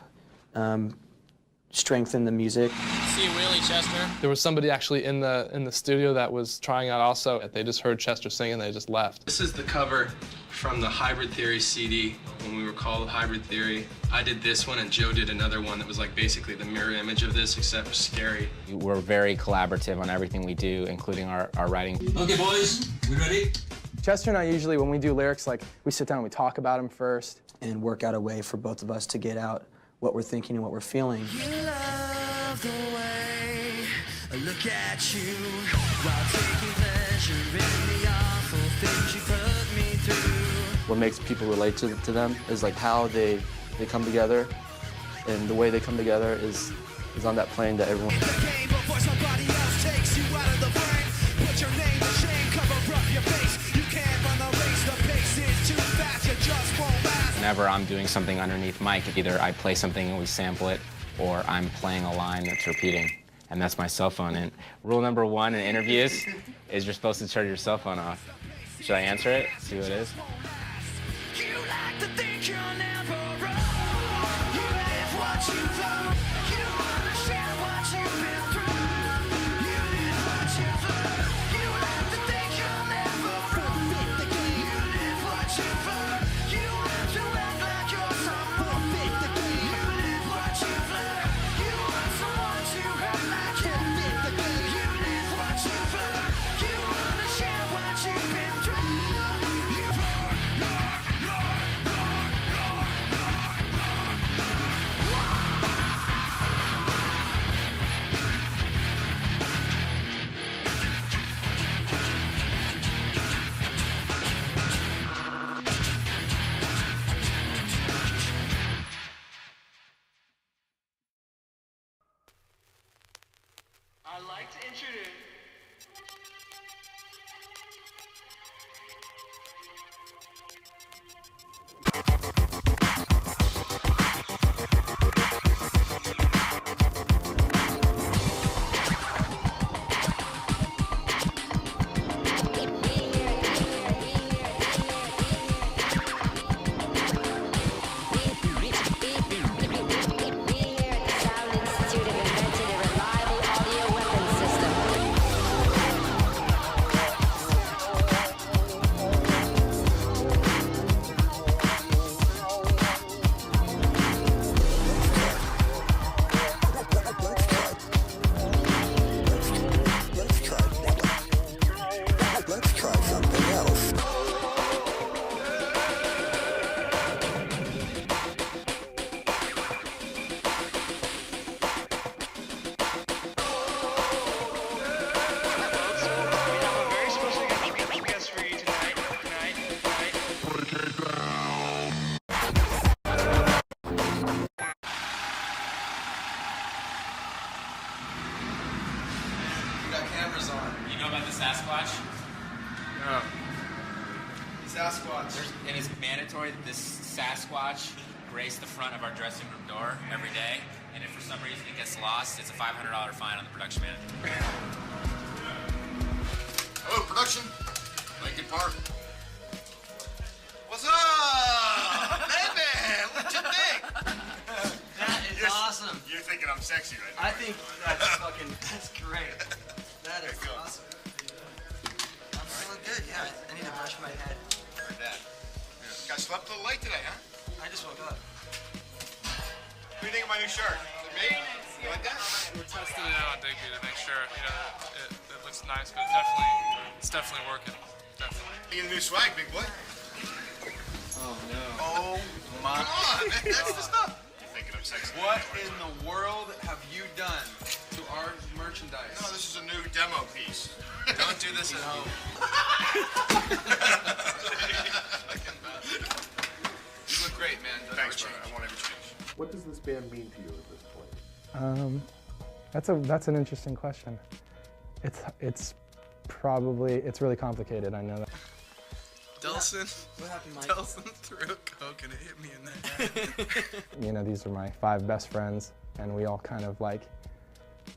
strengthen the music. See you, Willie, Chester. There was somebody actually in the studio that was trying out also. They just heard Chester sing and they just left. This is the cover from the Hybrid Theory CD when we were called Hybrid Theory. I did this one and Joe did another one that was like basically the mirror image of this, except scary. We're very collaborative on everything we do, including our writing. Okay, boys, we ready? Chester and I usually, when we do lyrics, like, we sit down and we talk about them first. And work out a way for both of us to get out what we're thinking and what we're feeling. You love the way I look at you while taking pleasure in the awful things you put me through. What makes people relate to them is like how they come together, and the way they come together is on that plane that everyone. Before somebody else takes you out of the frame, put your name to shame, cover up your face. You can't run the race, the pace is too fast, you just won't last. Whenever I'm doing something underneath mic, either I play something and we sample it, or I'm playing a line that's repeating, and that's my cell phone. And rule number 1 in interviews is you're supposed to turn your cell phone off. Should I answer it? See who it is? You like to think you're never wrong. You live what you've learned. You understand what you've been through. You live what you've learned. You like to think you're never wrong. You live what you've learned. You have to act like you're someone. You live what you've learned. You want someone to hurt like you. You live what you've learned. You understand what you've been through. I'd like to introduce. Sasquatch? No. Sasquatch. And it's mandatory that this Sasquatch grace the front of our dressing room door every day. And if for some reason it gets lost, it's a $500 fine on the production manager. Hello, production. Lincoln Park. What's up, baby? What you think? That is awesome. You're thinking I'm sexy right now. I think that's great. That is awesome. I'm feeling good, yeah. I need to brush my head. Heard that. Yeah. Got slept a little late today, huh? I just woke up. What do you think of my new shirt? Is it me? You like that? We're testing it out on Digby to make sure, it looks nice, but it's definitely working. Definitely. You get a new swag, big boy. Oh no. Oh my. Come on, man. That's the stuff. You're thinking I'm sexy. What in the world have you done to our merchandise? No, this is a new demo piece. Don't do this at home. You look great, man. Thanks, brother. I want every change. What does this band mean to you at this point? That's an interesting question. It's really complicated. I know that. Delson. What happened, Mike? Delson threw a Coke and it hit me in the head. You know, these are my 5 best friends, and we all kind of like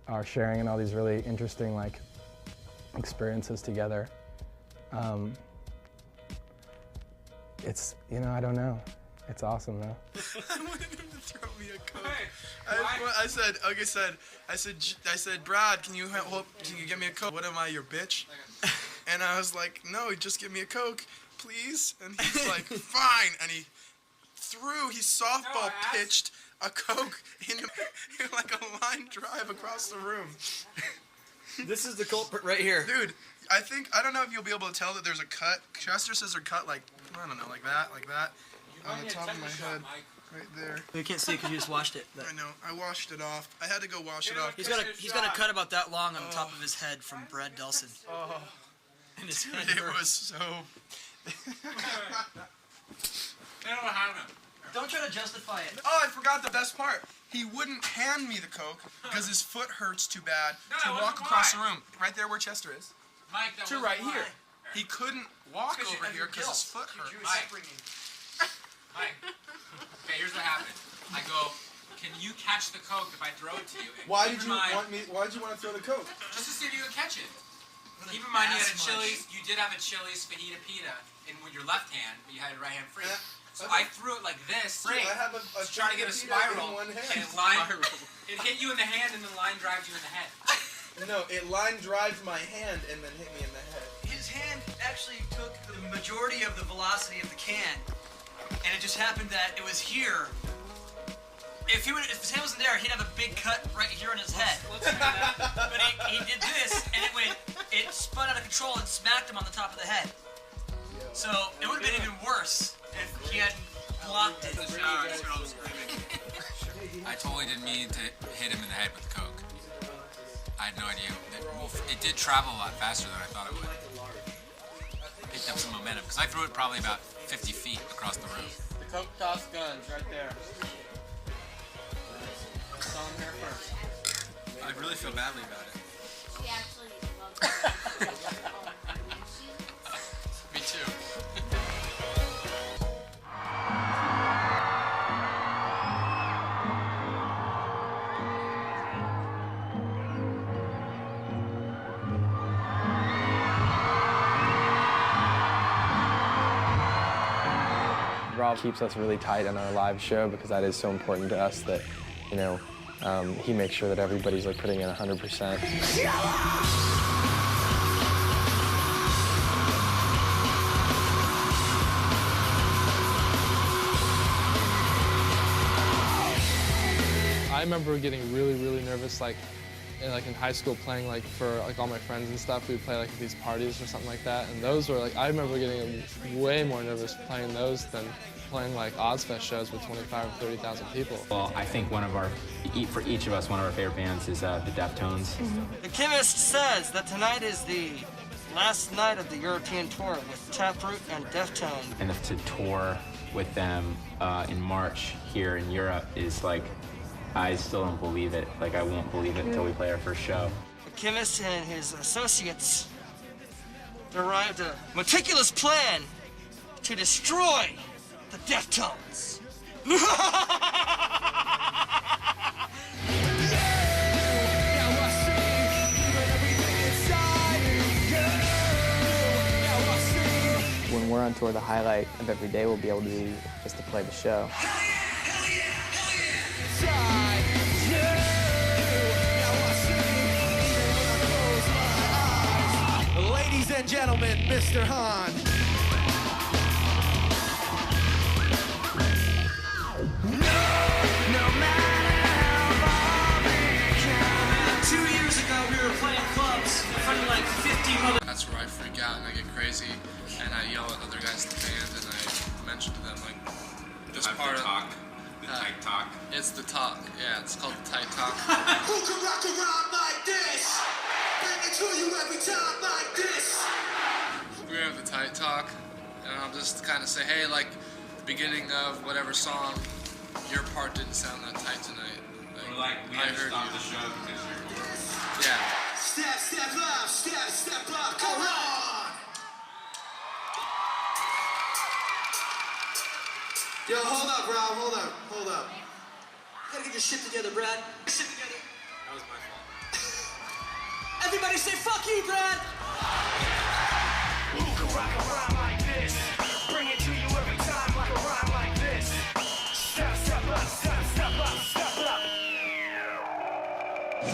are sharing in all these really interesting like experiences together. It's, you know, I don't know. It's awesome though. I wanted him to throw me a Coke. I said, Brad, can you get me a Coke? What am I, your bitch? And I was like, no, just give me a Coke, please. And he's like, fine. And he softball pitched a Coke in like a line drive across the room. This is the culprit right here. Dude, I don't know if you'll be able to tell that there's a cut. Chester says they're cut like, I don't know, like that. On the top of my head, right there. You can't see it because you just washed it. I know, I washed it off. I had to go wash it off. He's got a cut about that long on the top of his head from Brad Delson. Oh. And his Dude, head it hurt. was so... Don't try to justify it. Oh, I forgot the best part. He wouldn't hand me the Coke because his foot hurts too bad to walk across the room. Right there where Chester is. Mike, that to wasn't right mine. here. He couldn't walk over here because his foot hurt. Mike. Okay, here's what happened. I go, can you catch the Coke if I throw it to you? And Why keep did in you mind- want to throw the Coke? Just to see if you could catch it. Keep in mind you had a Chili's. You did have a Chili's fajita pita in with your left hand, but you had it right hand free. So I threw it like this. Dude, I have a to try to get a fajita pita spiral, in one hand. and it hit you in the hand, and then line drives you in the head. No, it line drives my hand and then hit me in the head. His hand actually took the majority of the velocity of the can, and it just happened that it was here. If his hand wasn't there, he'd have a big cut right here on his head. But he did this, and it spun out of control and smacked him on the top of the head. So it would have been even worse if he hadn't blocked it. I totally didn't mean to hit him in the head with the Coke. I had no idea. It did travel a lot faster than I thought it would. Picked up some momentum, because I threw it probably about 50 feet across the room. The Coke toss guns right there. Saw him here first. I really feel badly about it. She actually loves it. Me too. Rob keeps us really tight on our live show because that is so important to us that, you know, he makes sure that everybody's like putting in 100%. I remember getting really, really nervous, like in high school, playing like for like all my friends and stuff. We'd play like at these parties or something like that, and those were like, I remember getting way more nervous playing those than playing like Ozfest shows with 25 or 30,000 people. Well, I think for each of us, one of our favorite bands is the Deftones. The chemist says that tonight is the last night of the European tour with Taproot and Deftones. And to tour with them in March here in Europe is like, I still don't believe it. Like, I won't believe it until we play our first show. The chemist and his associates derived a meticulous plan to destroy the Deftones. When we're on tour, the highlight of every day will be able to be just to play the show. Ladies and gentlemen, Mr. Hahn. No matter how far we can. 2 years ago, we were playing clubs in front of like 50 other. That's where I freak out and I get crazy and I yell at other guys in the band and I mention to them like this part of The tight talk. It's the talk. Yeah, it's called the tight talk. Who can rock around like this? Bring it to you every time like this. We're gonna have the tight talk and I'll just kind of say, hey, like the beginning of whatever song, your part didn't sound that tight tonight. We had to stop the show because you're... Yeah. Step up, step up, come on. Yo, hold up, Rob, hold up. You gotta get your shit together, Brad. Shit together. That was my fault. Everybody say fuck you, Brad! Who can rock a rhyme like this? Bring it to you every time like a rhyme like this. Step, step up, step, step up, step up.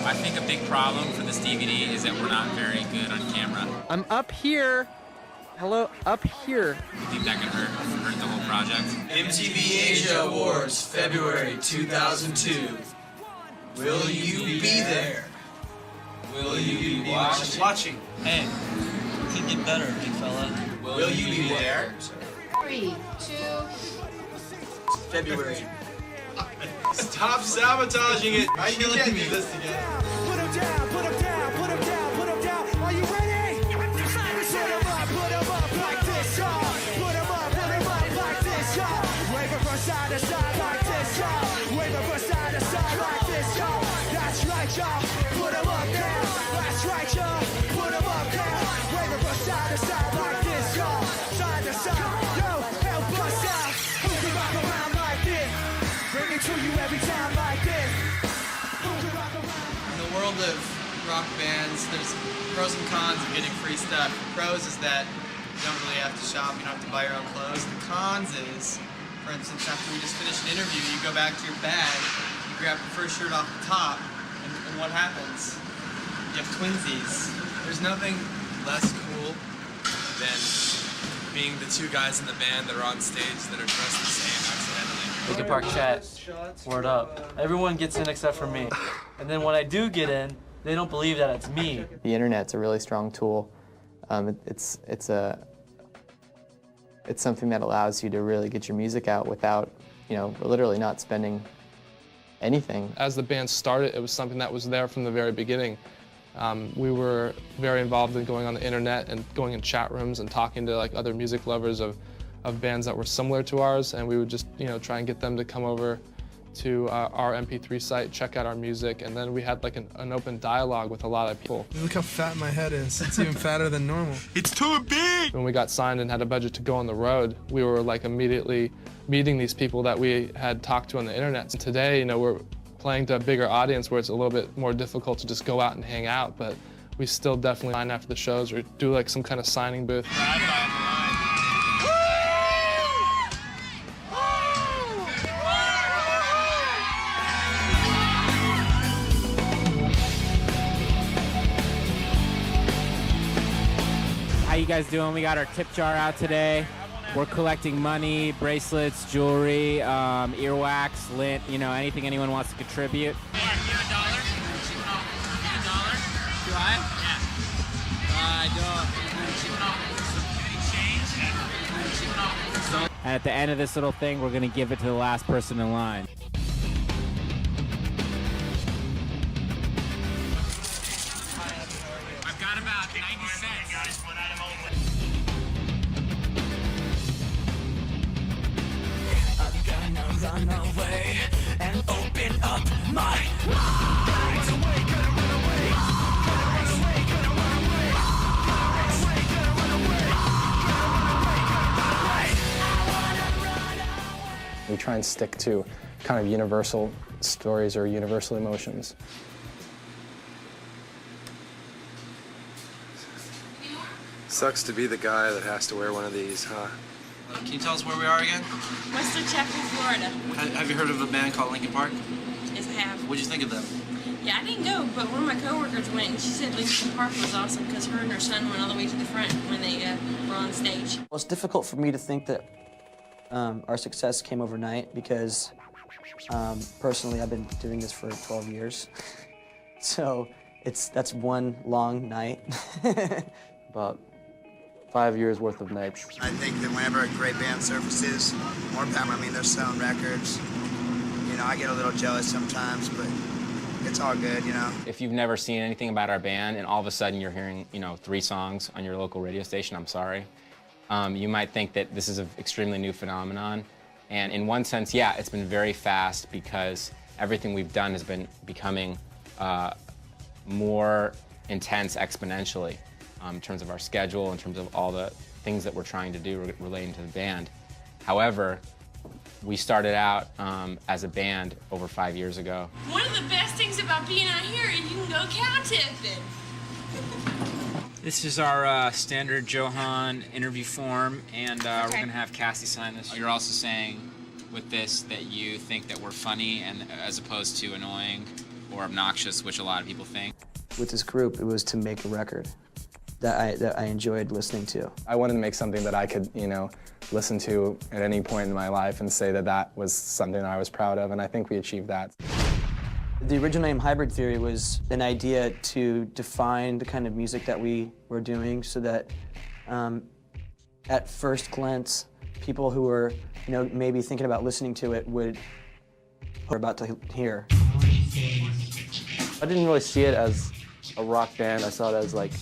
I think a big problem for this DVD is that we're not very good on camera. I'm up here. Hello, up here. You think that could hurt the whole project? MTV Asia Awards, February 2002. Will you be there? Will you be watching? Hey, we can get better, big fella. Will you be there? 3, 2. February. Stop sabotaging it. I can't do this together. Put him down, put him down, put him down, put him down. Are you ready? Put him up like this, y'all. Put him up like this, y'all. Waving from side to side like this, y'all. Waving from side to side like this, y'all. That's right, y'all. Put him up now. That's right, y'all. Put him up now. Waving from side to side like this, y'all. Side to side. Yo, help us out. Who can rock around like this? Bring it to you every time like this. Who can rock around? In the world of rock bands, there's pros and cons of getting free stuff. The pros is that you don't really have to shop, you don't have to buy your own clothes. The cons is, for instance, after we just finished an interview, you go back to your bag, you grab the first shirt off the top, and what happens? You have twinsies. There's nothing less cool than being the two guys in the band that are on stage that are dressed the same accidentally. Linkin Park chat. Word up. Everyone gets in except for me. And then when I do get in, they don't believe that it's me. The internet's a really strong tool. It's something that allows you to really get your music out without, literally not spending anything. As the band started, it was something that was there from the very beginning. We were very involved in going on the internet and going in chat rooms and talking to other music lovers of bands that were similar to ours, and we would just try and get them to come over to our MP3 site, check out our music, and then we had an open dialogue with a lot of people. Look how fat my head is. It's even fatter than normal. It's too big! When we got signed and had a budget to go on the road, we were immediately meeting these people that we had talked to on the internet. And today, we're playing to a bigger audience where it's a little bit more difficult to just go out and hang out, but we still definitely sign after the shows or do some kind of signing booth. How you guys doing? We got our tip jar out today. We're collecting money, bracelets, jewelry, earwax, lint, anything anyone wants to contribute. Mark, you have $1? You have $1? Do I? Yeah. I don't. And at the end of this little thing, we're gonna give it to the last person in line. I've got about 90 cents. I'm gonna run away and open up my mind. Gonna run away, gonna run away. Gonna run away, gonna run away. Gonna run away, gonna run away. Gonna run away, gonna run away. We try and stick to kind of universal stories or universal emotions. Sucks to be the guy that has to wear one of these, huh? Can you tell us where we are again? Western Chapel, Florida. Have you heard of a band called Linkin Park? Yes, I have. What'd you think of them? Yeah, I didn't go, but one of my coworkers went, and she said Linkin Park was awesome because her and her son went all the way to the front when they were on stage. Well, it's difficult for me to think that our success came overnight because personally I've been doing this for 12 years. So that's one long night. About 5 years worth of nights. I think that whenever a great band surfaces, more power. I mean, they're selling records. I get a little jealous sometimes, but it's all good, If you've never seen anything about our band and all of a sudden you're hearing, 3 songs on your local radio station, I'm sorry. You might think that this is an extremely new phenomenon. And in one sense, yeah, it's been very fast because everything we've done has been becoming more intense exponentially in terms of our schedule, in terms of all the things that we're trying to do relating to the band. However, We started out as a band over 5 years ago. One of the best things about being out here is you can go cow tipping. This is our standard Johan interview form, and we're going to have Cassie sign this. You're also saying with this that you think that we're funny and as opposed to annoying or obnoxious, which a lot of people think. With this group, it was to make a record that I enjoyed listening to. I wanted to make something that I could, you know, listen to at any point in my life and say that that was something that I was proud of, and I think we achieved that. The original name Hybrid Theory was an idea to define the kind of music that we were doing so that at first glance, people who were, you know, maybe thinking about listening to it would are about to hear. I didn't really see it as a rock band. I saw it as like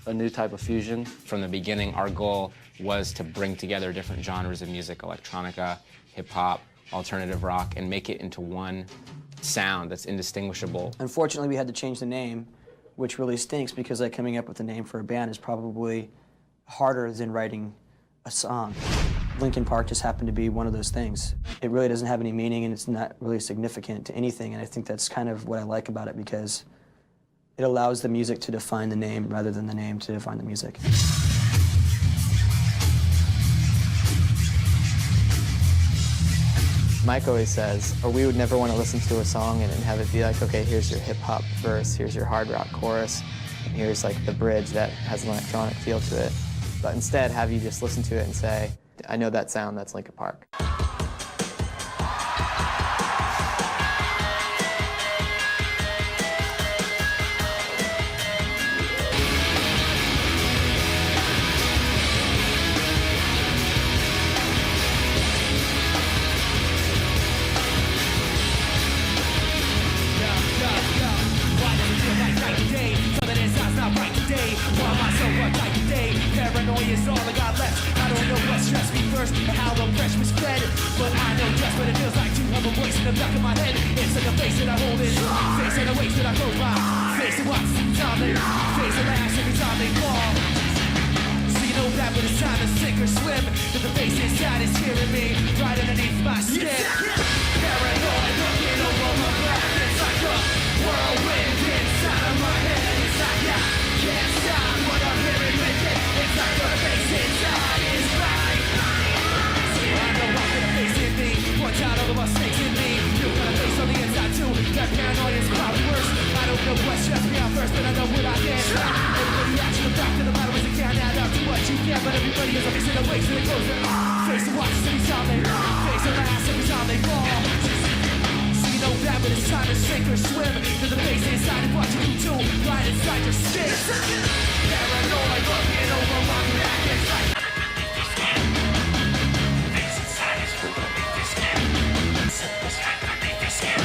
a new type of fusion. From the beginning, our goal was to bring together different genres of music, electronica, hip-hop, alternative rock, and make it into one sound that's indistinguishable. Unfortunately, we had to change the name, which really stinks because like coming up with a name for a band is probably harder than writing a song. Linkin Park just happened to be one of those things. It really doesn't have any meaning and it's not really significant to anything, and I think that's kind of what I like about it because it allows the music to define the name rather than the name to define the music. Mike always says, or we would never want to listen to a song and have it be like, okay, here's your hip-hop verse, here's your hard rock chorus, and here's like the bridge that has an electronic feel to it. But instead, have you just listen to it and say, I know that sound, that's Linkin Park. Paranoia's all I got left. I don't know what stressed me first or how the pressure was spread, but I know just what it feels like to have a voice in the back of my head. It's like a face that I hold in, face that I wait that I go by, face that watches every time they, face that laughs every time they fall. So you know that when it's time to sink or swim, that the face inside is hearing me right underneath my skin. Paranoid looking over my back, it's like a whirlwind inside of my head. It's like I can't stop what I'm hearing with it. It's like the face inside is right. I know I can face in me, point out all the mistakes in me. You got a face on the inside too, that paranoia is probably worse. I don't know what stressed me out first, but I know what I can. Everybody acts the back to the bottom as it can't add up to what you can, but everybody is a face that wakes and it goes in. Face that watches every time they, face that laughs every time they fall. You know that when it's time to sink or swim, there's a face inside of what you do too, right inside your skin. Paranoid looking over my back, it's like face inside is underneath your skin. It's right underneath your skin.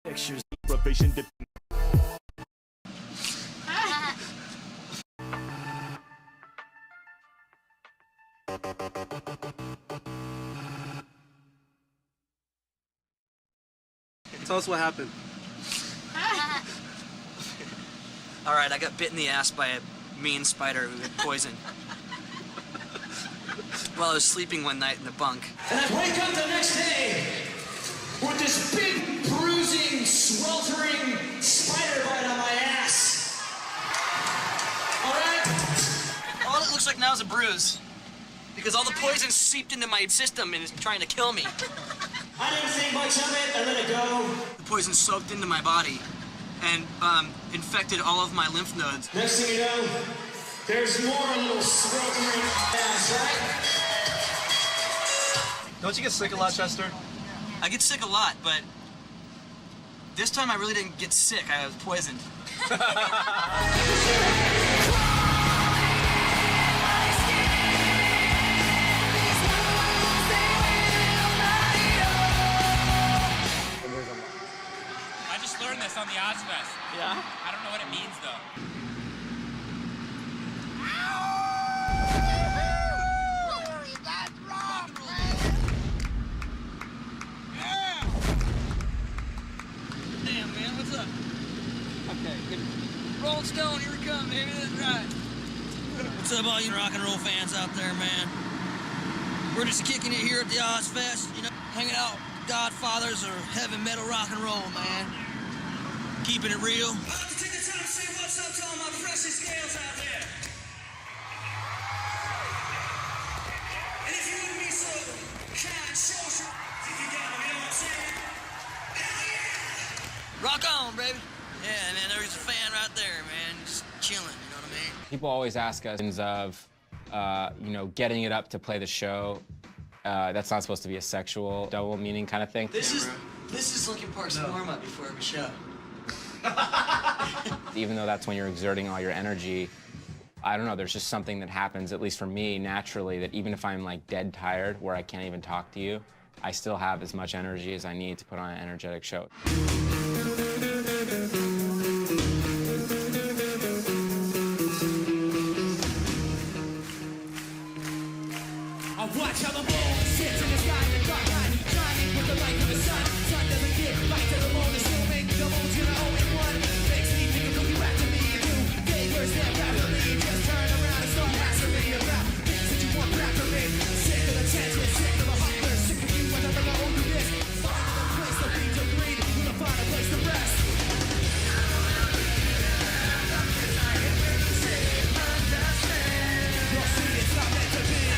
Pictures. Tell us what happened. Alright, I got bit in the ass by a mean spider who had poison. While I was sleeping one night in the bunk. And I wake up the next day with this big, bruising, sweltering spider bite on my ass. All right? All it looks like now is a bruise, because all the poison seeped into my system and is trying to kill me. I didn't think much of it. I let it go. The poison soaked into my body and infected all of my lymph nodes. Next thing you know, there's more little sweltering ass, right? Don't you get sick a lot, Chester? I get sick a lot, but this time I really didn't get sick. I was poisoned. I just learned this on the Ozfest. Yeah? I don't know what it means though. Damn, man, what's up? Okay, good. Rolling Stone, here we come, baby. That's right. What's up, all you rock and roll fans out there, man? We're just kicking it here at the Ozfest, you know, hanging out with godfathers of heavy metal rock and roll, man. Keeping it real. I'd like to take the time to say what's up to all my precious scales out there. And if you wouldn't be so kind, social, if you got me, you know what I'm saying? Hell yeah! Rock on, baby. Yeah, man, there's a fan right there, man. Just chilling, you know what I mean? People always ask us of, you know, getting it up to play the show. That's not supposed to be a sexual double meaning kind of thing. This is Linkin Park's warm-up before every show. Even though that's when you're exerting all your energy, I don't know, there's just something that happens, at least for me, naturally, that even if I'm like dead tired, where I can't even talk to you, I still have as much energy as I need to put on an energetic show. I watch how the moon sits in the sky in the dark night, shining with the light of the sun. Sun doesn't give light to the moon, assuming the moon's gonna owe it one. Makes me think of looking back to me and you. Gavers that rapidly just turn around and start asking me about things that you want back from me. Sick of the tension, sick of the hunger, sick of you and the road to this. Find a place to be to breathe, we'll find a place to rest. You'll see it's not meant to be.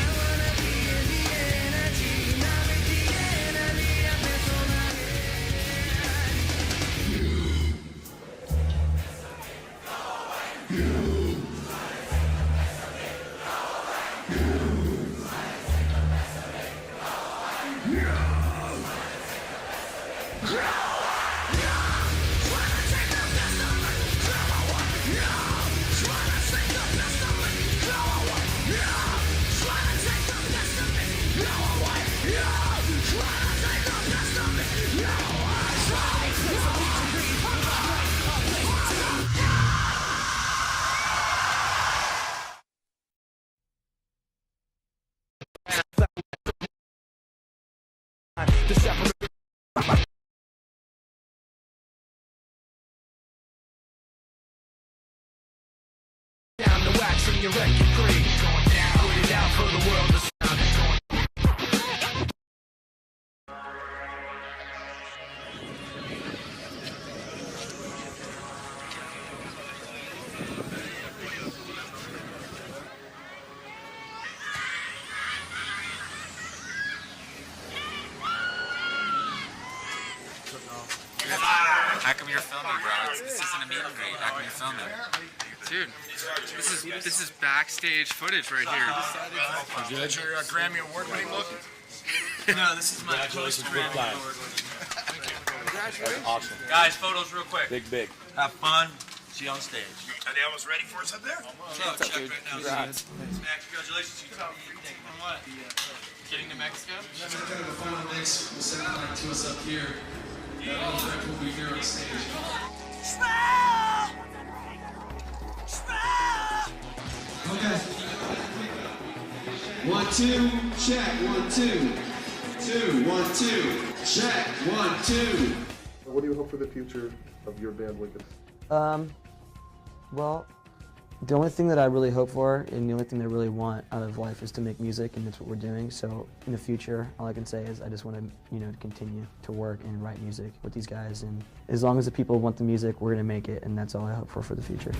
Down the wax and you wreck your creed. Going down, put it out for the world to sound. How come you're filming, bro? This isn't a meet and greet. How come you're filming? Dude, this is backstage footage right here. Is that your Grammy Award-winning look? No, this is my post-Grammy Award. Congratulations. Awesome. Guys, photos real quick. Big. Have fun. See you on stage. Are they almost ready for us up there? So, check right now. Congrats. Max, congratulations. You on what? Getting to Mexico? That's kind of a final mix. We'll send it like to us up here. All the record will be here on stage. Okay. 1, 2, check. 1, 2. 2, 1, 2. Check. 1, 2. What do you hope for the future of your band, Lincoln? Well, The only thing that I really hope for and the only thing that I really want out of life is to make music, and that's what we're doing. So in the future, all I can say is I just want to, continue to work and write music with these guys. And as long as the people want the music, we're going to make it, and that's all I hope for the future.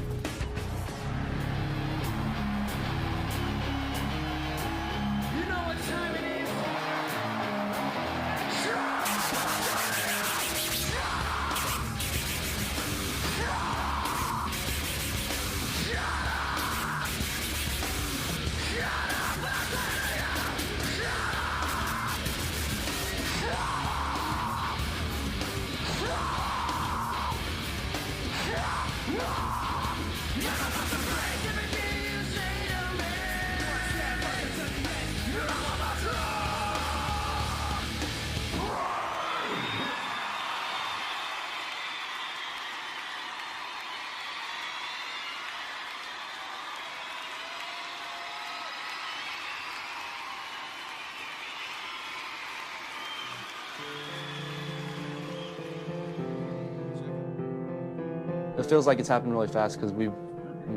It feels like it's happened really fast because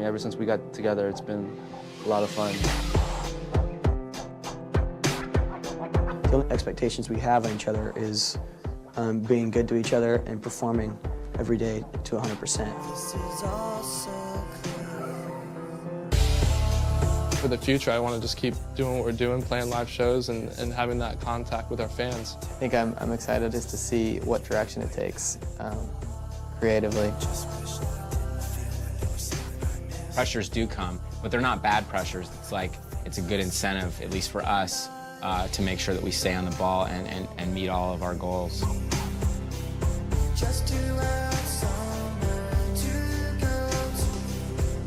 ever since we got together, it's been a lot of fun. The only expectations we have on each other is being good to each other and performing every day to 100%. For the future, I want to just keep doing what we're doing, playing live shows and having that contact with our fans. I think I'm excited just to see what direction it takes creatively. Pressures do come, but they're not bad pressures. It's a good incentive, at least for us, to make sure that we stay on the ball and meet all of our goals.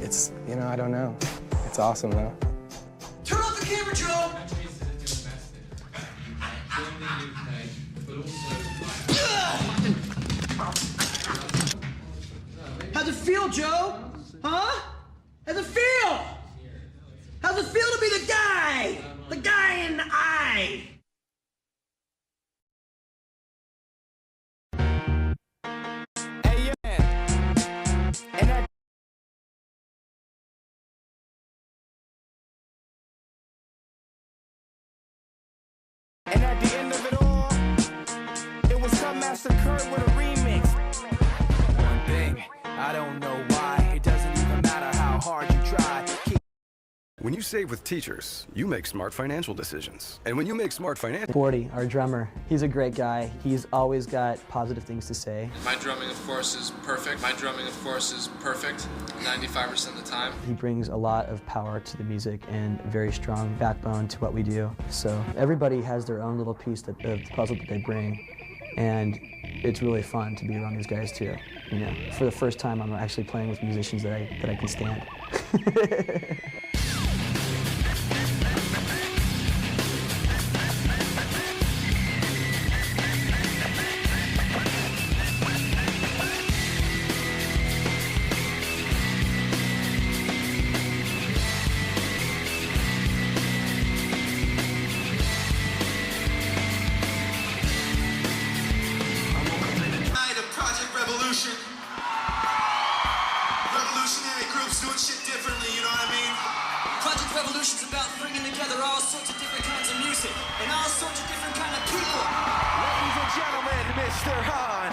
It's, I don't know. It's awesome though. Turn off the camera, Joe! How's it feel, Joe? Huh? How's it feel? How's it feel to be the guy? The guy in the eye? And at the end of it all, it was some Master Kurt with a remix. One thing, I don't know why. It doesn't even matter how hard you try. When you save with Teachers, you make smart financial decisions. And when you make smart financial... Forty, our drummer, he's a great guy. He's always got positive things to say. My drumming, of course, is perfect. 95% of the time. He brings a lot of power to the music and a very strong backbone to what we do. So everybody has their own little piece of the puzzle that they bring. And it's really fun to be around these guys too. For the first time, I'm actually playing with musicians that I can stand. Revolutionary groups doing shit differently, you know what I mean? Project Revolution's about bringing together all sorts of different kinds of music and all sorts of different kind of people. Ladies and gentlemen, Mr. Hahn.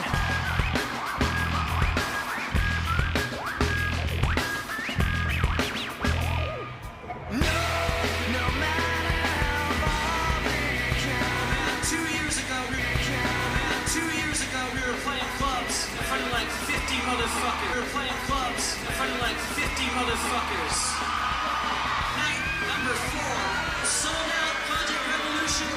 Like 50 motherfuckers. We were playing clubs in front of like 50 motherfuckers. Night number 4, sold out Project Revolution.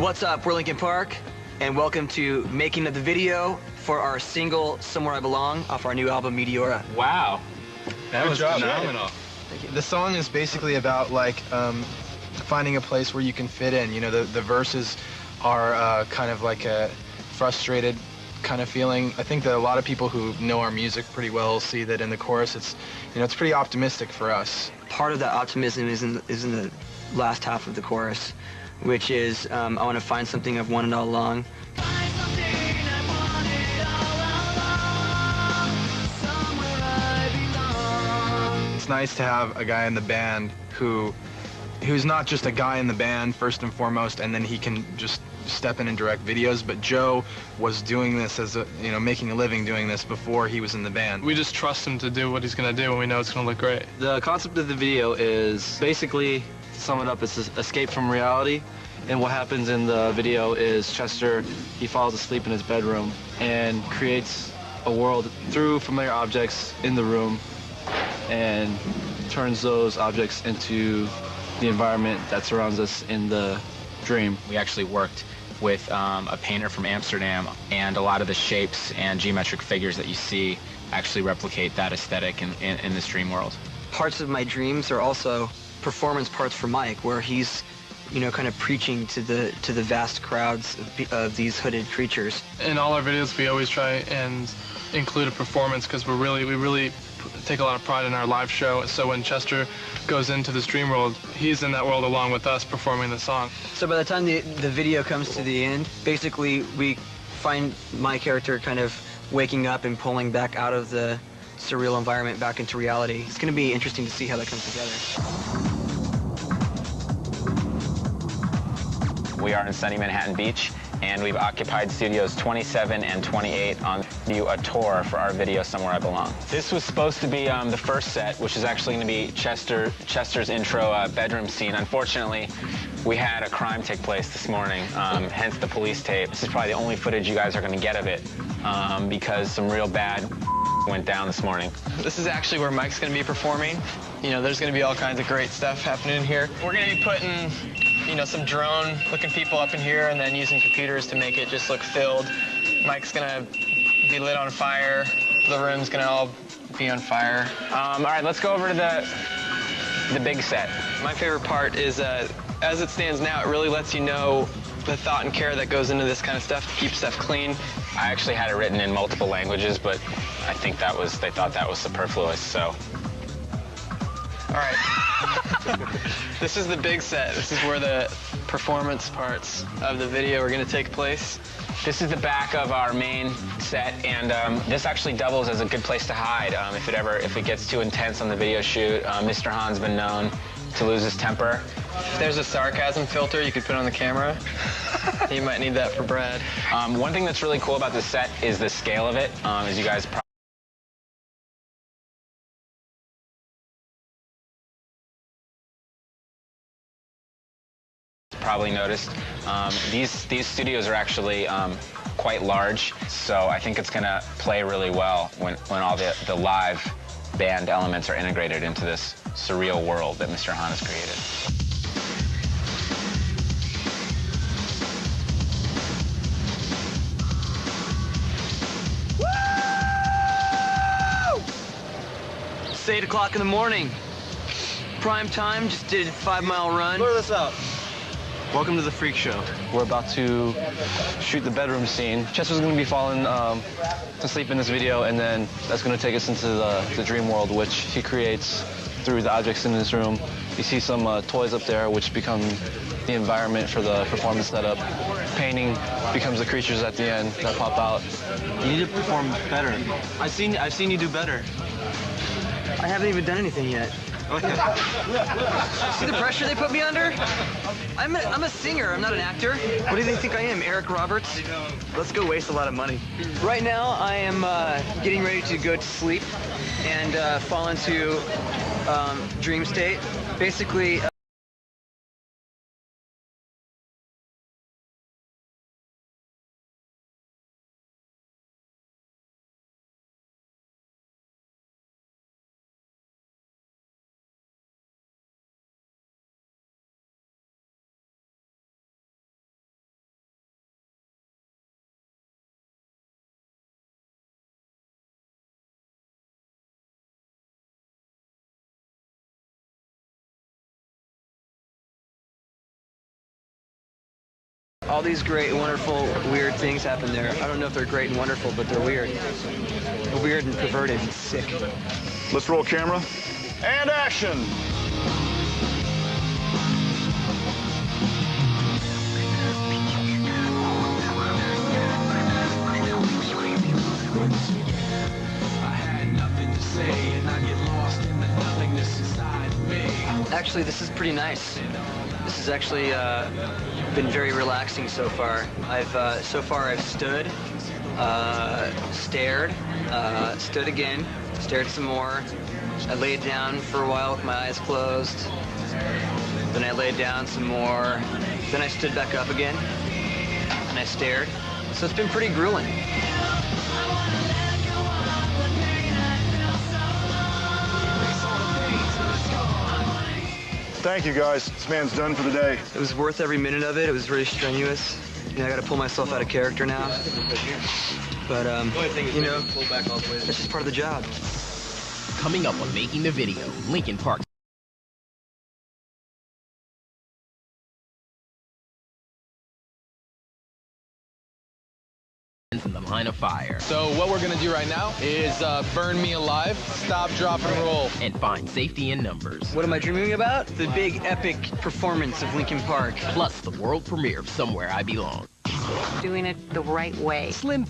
What's up? We're Linkin Park, and welcome to making of the video for our single "Somewhere I Belong" off our new album Meteora. Wow, that was phenomenal. The song is basically about like finding a place where you can fit in. You know, the verses are kind of like a frustrated kind of feeling. I think that a lot of people who know our music pretty well see that in the chorus it's, you know, it's pretty optimistic for us. Part of that optimism is in the last half of the chorus, which is I want to find something I've wanted all along. It's nice to have a guy in the band who's not just a guy in the band first and foremost, and then he can just step in and direct videos, but Joe was doing this as a, you know, making a living doing this before he was in the band. We just trust him to do what he's gonna do, and we know it's gonna look great. The concept of the video is basically, to sum it up, it's an escape from reality. And what happens in the video is Chester, he falls asleep in his bedroom and creates a world through familiar objects in the room and turns those objects into the environment that surrounds us in the dream. We actually worked with a painter from Amsterdam, and a lot of the shapes and geometric figures that you see actually replicate that aesthetic in this dream world. Parts of my dreams are also performance parts for Mike, where he's, you know, kind of preaching to the vast crowds of these hooded creatures. In all our videos, we always try and include a performance because we really take a lot of pride in our live show. So when Chester goes into this dream world, he's in that world along with us performing the song. So by the time the video comes to the end, basically we find my character kind of waking up and pulling back out of the surreal environment back into reality. It's going to be interesting to see how that comes together. We are in sunny Manhattan Beach, and we've occupied studios 27 and 28 on a tour for our video Somewhere I Belong. This was supposed to be the first set, which is actually going to be Chester's intro bedroom scene. Unfortunately, we had a crime take place this morning, hence the police tape. This is probably the only footage you guys are going to get of it because some real bad went down this morning. This is actually where Mike's going to be performing. You know, there's going to be all kinds of great stuff happening in here. We're going to be putting, you know, some drone-looking people up in here and then using computers to make it just look filled. Mike's going to be lit on fire. The room's going to all be on fire. All right, let's go over to the big set. My favorite part is, as it stands now, it really lets you know the thought and care that goes into this kind of stuff to keep stuff clean. I actually had it written in multiple languages, but I think they thought that was superfluous, so. All right. This is the big set. This is where the performance parts of the video are going to take place. This is the back of our main set, and this actually doubles as a good place to hide. If it gets too intense on the video shoot, Mr. Han's been known to lose his temper. If there's a sarcasm filter you could put on the camera, you might need that for Brad. One thing that's really cool about this set is the scale of it. As you guys probably noticed, these studios are actually quite large, so I think it's going to play really well when all the live band elements are integrated into this surreal world that Mr. Han has created. It's 8 o'clock in the morning. Prime time, just did a 5-mile run. Blur this out. Welcome to the Freak Show. We're about to shoot the bedroom scene. Chester's going to be falling asleep in this video, and then that's going to take us into the dream world, which he creates through the objects in this room. You see some toys up there, which become the environment for the performance setup. Painting becomes the creatures at the end that pop out. You need to perform better. I've seen you do better. I haven't even done anything yet. See the pressure they put me under? I'm a singer, I'm not an actor. What do they think I am, Eric Roberts? Let's go waste a lot of money. Right now, I am getting ready to go to sleep and fall into dream state. Basically, all these great, wonderful, weird things happen there. I don't know if they're great and wonderful, but they're weird. They're weird and perverted and sick. Let's roll camera. And action! Actually, this is pretty nice. This has actually been very relaxing so far. So far I've stood, stared, stood again, stared some more. I laid down for a while with my eyes closed. Then I laid down some more. Then I stood back up again, and I stared. So it's been pretty grueling. Thank you, guys. This man's done for the day. It was worth every minute of it. It was really strenuous. You know, I got to pull myself out of character now. But, you know, it's just part of the job. Coming up on Making the Video, Linkin Park. In the line of fire. So what we're gonna do right now is burn me alive, stop, drop, and roll. And find safety in numbers. What am I dreaming about? The big epic performance of Linkin Park. Plus the world premiere of Somewhere I Belong. Doing it the right way. Slim.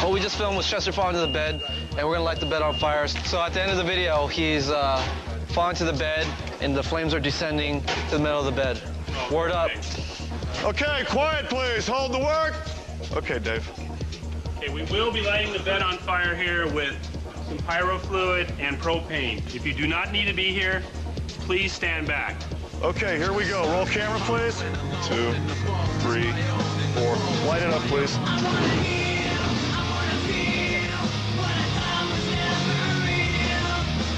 What we just filmed was Chester falling to the bed, and we're gonna light the bed on fire. So at the end of the video, he's falling to the bed, and the flames are descending to the middle of the bed. Word up. Okay, quiet, please. Hold the work. Okay, Dave. Okay, we will be lighting the bed on fire here with some pyro fluid and propane. If you do not need to be here, please stand back. Okay, here we go. Roll camera, please. 2, 3, 4. Light it up, please.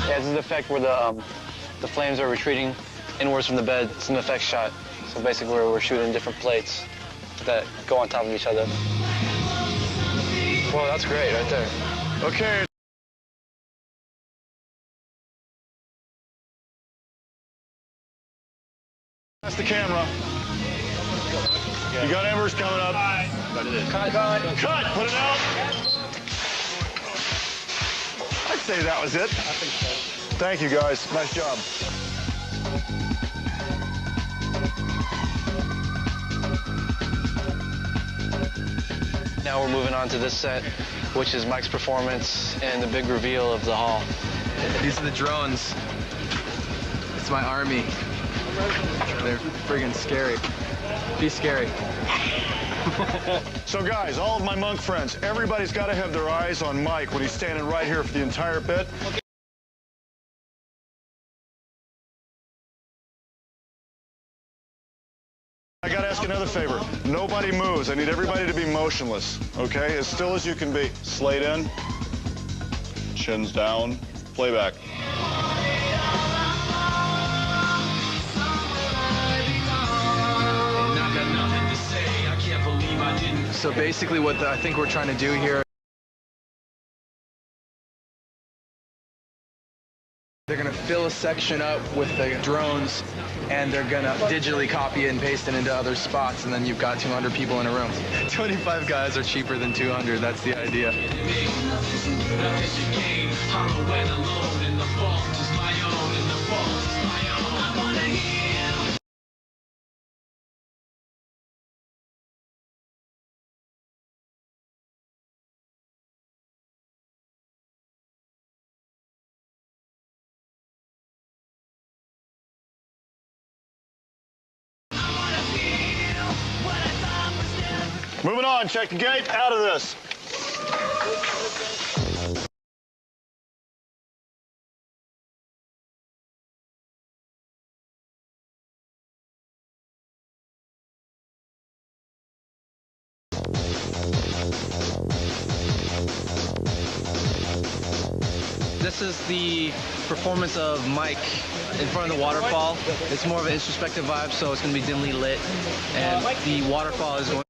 Yeah, this is the effect where the flames are retreating inwards from the bed. It's an effect shot. So basically we're shooting different plates that go on top of each other. Whoa, that's great right there. Okay. That's the camera. You got embers coming up. Cut. Cut. Put it out. I'd say that was it. I think so. Thank you, guys. Nice job. Now we're moving on to this set, which is Mike's performance and the big reveal of the hall. These are the drones. It's my army. They're friggin' scary. Be scary. So guys, all of my monk friends, everybody's got to have their eyes on Mike when he's standing right here for the entire bit. I got to ask another favor. Nobody moves. I need everybody to be motionless, okay? As still as you can be. Slate in, chins down, playback. So basically what I think we're trying to do here, they're gonna fill a section up with the drones and they're gonna digitally copy it and paste it into other spots, and then you've got 200 people in a room. 25 guys are cheaper than 200, that's the idea. Moving on, check the gate, out of this. This is the performance of Mike in front of the waterfall. It's more of an introspective vibe, so it's going to be dimly lit, and the waterfall is going.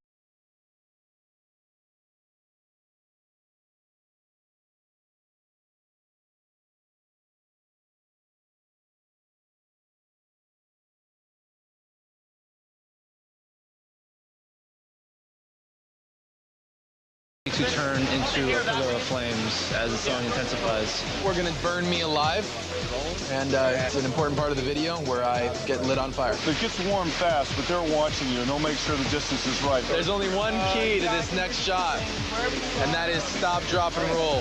To turn into a pillar of flames as the song intensifies. We're gonna burn me alive, and it's an important part of the video where I get lit on fire. It gets warm fast, but they're watching you, and they'll make sure the distance is right. There's only one key to this next shot, and that is stop, drop, and roll.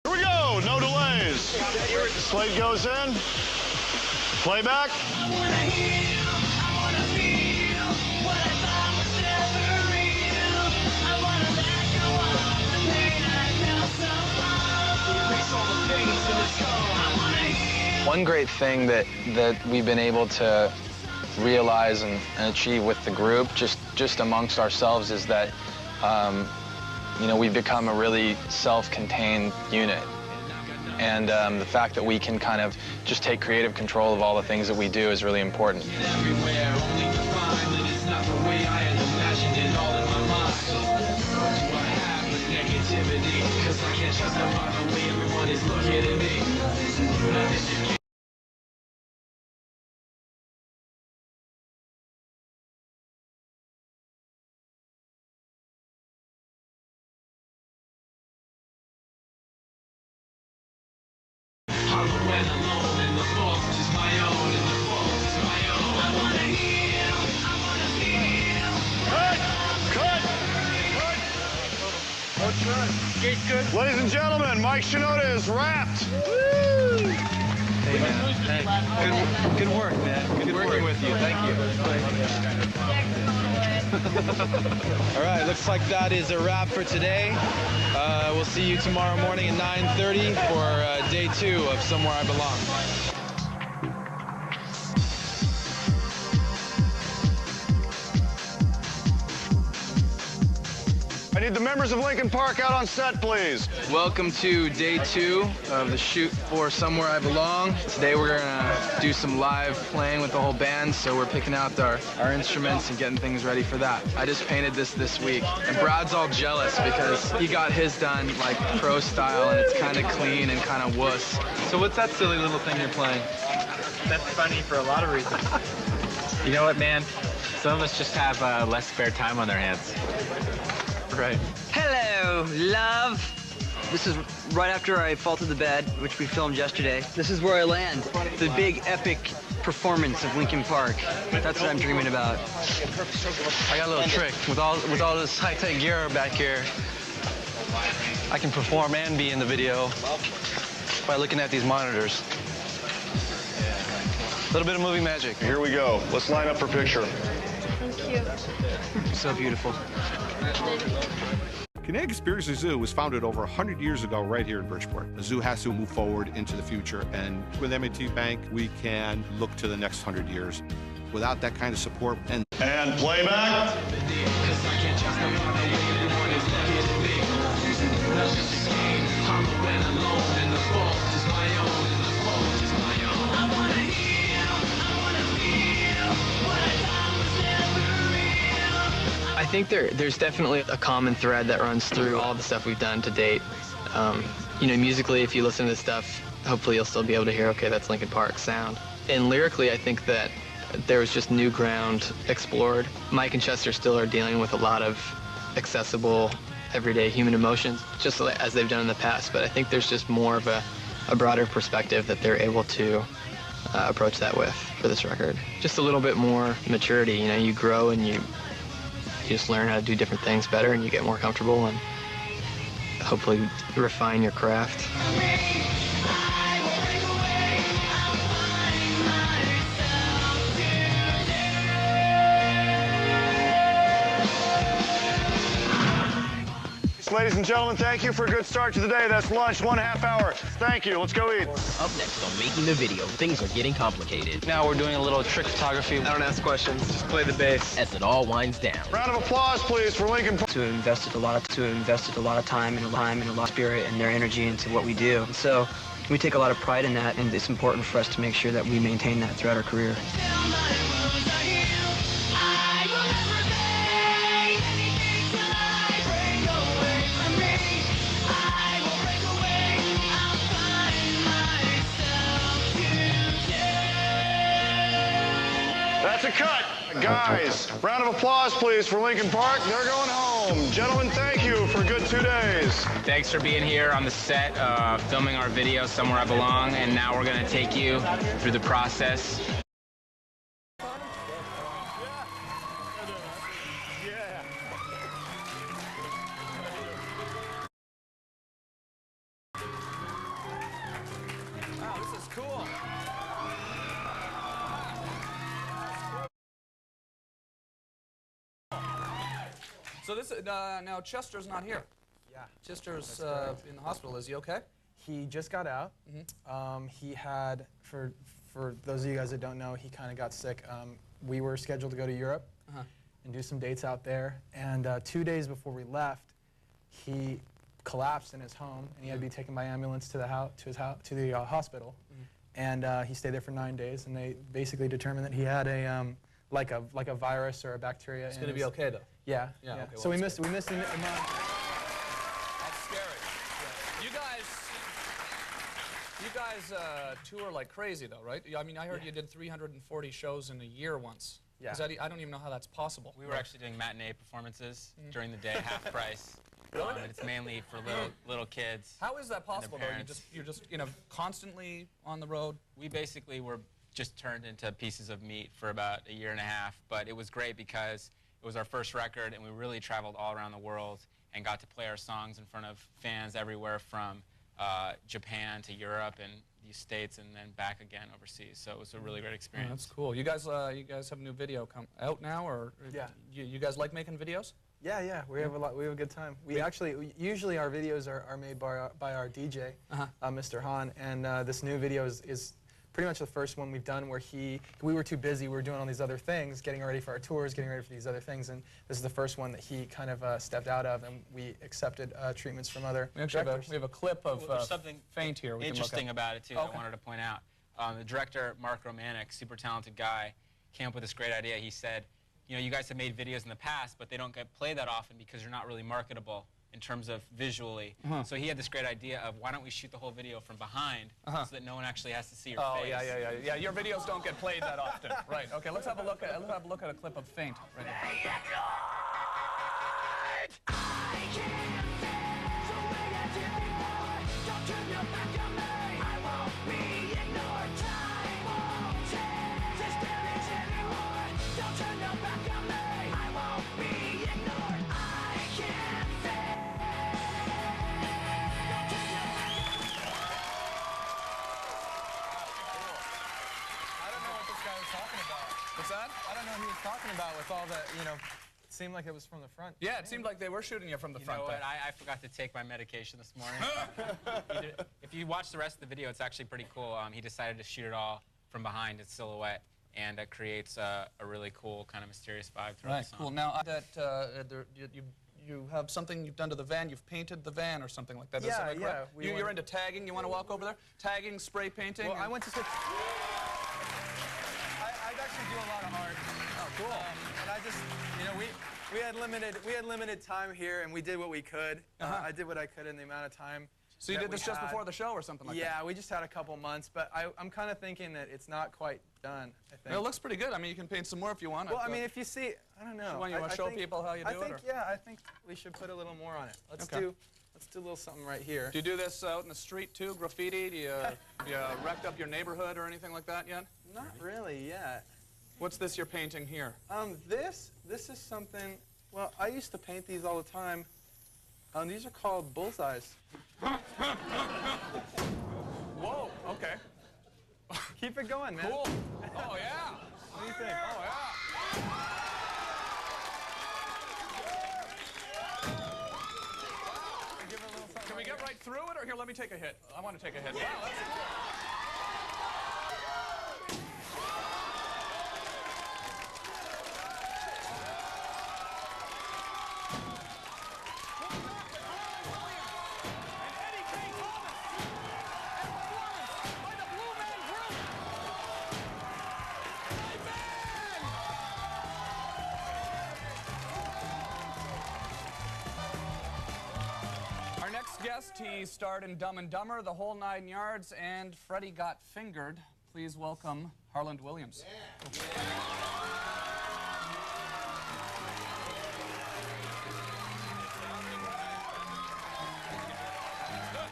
Here we go, no delays. Slate goes in. Playback. One great thing that we've been able to realize and achieve with the group, just amongst ourselves, is that you know, we've become a really self-contained unit. And the fact that we can kind of just take creative control of all the things that we do is really important. Ladies and gentlemen, Mike Shinoda is wrapped. Woo! Hey, man. Hey. Good work, man. Good working with you. Thank you. All right, looks like that is a wrap for today. We'll see you tomorrow morning at 9:30 for day 2 of Somewhere I Belong. I need the members of Lincoln Park out on set, please. Welcome to day 2 of the shoot for Somewhere I Belong. Today we're gonna do some live playing with the whole band, so we're picking out our instruments and getting things ready for that. I just painted this week, and Brad's all jealous because he got his done like pro style, and it's kind of clean and kind of wuss. So what's that silly little thing you're playing? That's funny for a lot of reasons. You know what, man? Some of us just have less spare time on their hands. Right. Hello, love. This is right after I fall to the bed, which we filmed yesterday. This is where I land. The big epic performance of Lincoln Park. That's what I'm dreaming about. I got a little trick. With all this high-tech gear back here, I can perform and be in the video by looking at these monitors. A little bit of movie magic. Here we go. Let's line up for picture. Thank you. So beautiful. Kinetic Experience Zoo was founded over 100 years ago right here in Bridgeport. The zoo has to move forward into the future, and with M&T Bank, we can look to the next 100 years. Without that kind of support and playback. I think there's definitely a common thread that runs through all the stuff we've done to date. You know, musically, if you listen to this stuff, hopefully you'll still be able to hear, okay, that's Linkin Park sound. And lyrically, I think that there was just new ground explored. Mike and Chester still are dealing with a lot of accessible, everyday human emotions, just as they've done in the past. But I think there's just more of a broader perspective that they're able to approach that with for this record. Just a little bit more maturity. You know, you grow and you just learn how to do different things better, and you get more comfortable, and hopefully refine your craft. Ladies and gentlemen, thank you for a good start to the day. That's lunch, 1/2 hour. Thank you. Let's go eat. Up next on Making the Video, things are getting complicated. Now we're doing a little trick photography. I don't ask questions, just play the bass. As it all winds down. Round of applause, please, for Lincoln Park. To invested a lot of time and a lot of spirit and their energy into what we do. And so we take a lot of pride in that, and it's important for us to make sure that we maintain that throughout our career. That's a cut. Guys, round of applause, please, for Lincoln Park. They're going home. Gentlemen, thank you for a good 2 days. Thanks for being here on the set, filming our video, Somewhere I Belong, and now we're going to take you through the process. Wow, this is cool. So this now Chester's not here. Yeah. Chester's in the hospital. Is he okay? He just got out. He had, for those of you guys that don't know, he kind of got sick. We were scheduled to go to Europe and do some dates out there. And 2 days before we left, he collapsed in his home, and he had to be taken by ambulance to the hospital. And he stayed there for 9 days, and they basically determined that he had a like a virus or a bacteria. It's going to be okay though. Yeah. Yeah. Okay, So well, we missed a month. That's scary. You guys tour like crazy though, right? I mean, I heard you did 340 shows in a year once. Yeah. Is that, I don't even know how that's possible. We were actually doing matinee performances during the day, half price. Really? But it's mainly for little kids. How is that possible though? Parents. You're just constantly on the road. We basically were just turned into pieces of meat for about a year and a half, but it was great because it was our first record, and we really traveled all around the world and got to play our songs in front of fans everywhere from Japan to Europe and the States, and then back again overseas. So it was a really great experience. Oh, that's cool. You guys have a new video out now, or Yeah. You guys like making videos? Yeah, we have a good time. Usually our videos are made by our DJ, Mr. Han, and this new video is pretty much the first one we've done where we were too busy, we were doing all these other things, getting ready for our tours, getting ready for these other things, and this is the first one that he kind of stepped out of, and we accepted treatments from other directors. We have a clip of There's something Faint here. interesting about it too. Okay. I wanted to point out. The director, Mark Romanek, super talented guy, came up with this great idea. He said, you guys have made videos in the past, but they don't get played that often because you're not really marketable in terms of visually. So he had this great idea of, why don't we shoot the whole video from behind so that no one actually has to see your face. Yeah. Your videos don't get played that often. Right. Okay. Let's have a look at a clip of Faint right now. What's that? I don't know what he was talking about with all the, it seemed like it was from the front. Yeah, it seemed like they were shooting you from the front. You know what? I forgot to take my medication this morning. If you watch the rest of the video, it's actually pretty cool. He decided to shoot it all from behind its silhouette, and it creates a really cool kind of mysterious vibe throughout the song. Cool. Now that you have something you've done to the van, you've painted the van or something like that. Is that correct? You're into tagging. You want to walk over there? Tagging, spray painting. Well, I went to. I actually do a lot of art. Oh, cool. And I just, we had limited time here, and we did what we could. I did what I could in the amount of time. So you did this just before the show or something like that? Yeah, we just had a couple months, but I'm kind of thinking that it's not quite done, I think. It looks pretty good. I mean, you can paint some more if you want. Well, I mean, if you see, I don't know. You want to show people how you do it? I think we should put a little more on it. Let's do a little something right here. Do you do this out in the street too, graffiti? Do you wrecked up your neighborhood or anything like that yet? Not really yet. What's this you're painting here? This is something, well, I used to paint these all the time. These are called bullseyes. Whoa, okay. Keep it going, man. Cool. Oh, yeah. What do you think? Oh, yeah. Can we get right through it, or here, let me take a hit. I want to take a hit. Wow, that's cool. Our next guest, he starred in Dumb and Dumber, The Whole 9 Yards, and Freddie Got Fingered. Please welcome Harland Williams.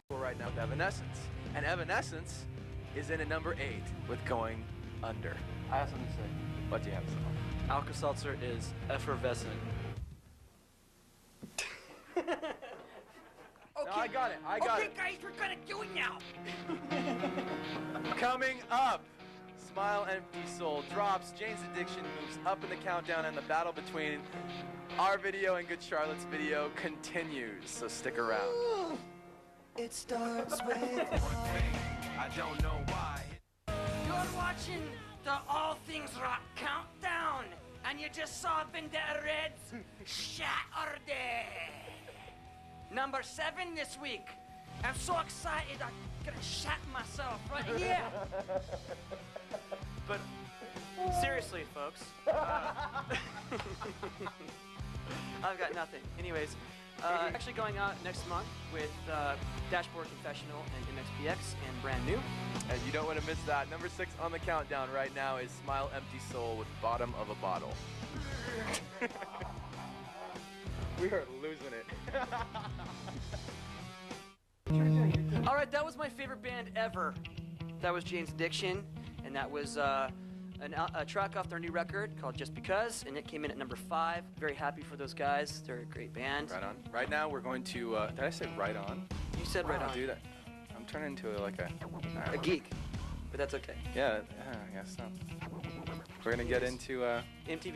Right now with Evanescence. And Evanescence is in at number 8 with Going Under. I have something to say. What do you have to say? Alka-Seltzer is effervescent. No, I got it. I got it. Okay, guys, we're gonna do it now. Coming up, Smile Empty Soul drops. Jane's Addiction moves up in the countdown, and the battle between our video and Good Charlotte's video continues. So stick around. It starts with I don't know why. You're watching the All Things Rock Countdown, and you just saw Vendetta Red's Saturday. Number 7 this week. I'm so excited I'm gonna shat myself right here. But seriously, folks, I've got nothing. Anyways, actually going out next month with Dashboard Confessional and MXPX and Brand New. And you don't want to miss that. Number 6 on the countdown right now is Smile Empty Soul with Bottom of a Bottle. We are losing it. All right, that was my favorite band ever. That was Jane's Addiction, and that was a track off their new record called Just Because, and it came in at number 5. Very happy for those guys. They're a great band. Right on. Right now we're going to, did I say right on? You said right on. Dude, I'm turning into like a geek, but that's okay. Yeah, I guess so. We're going to get into MTV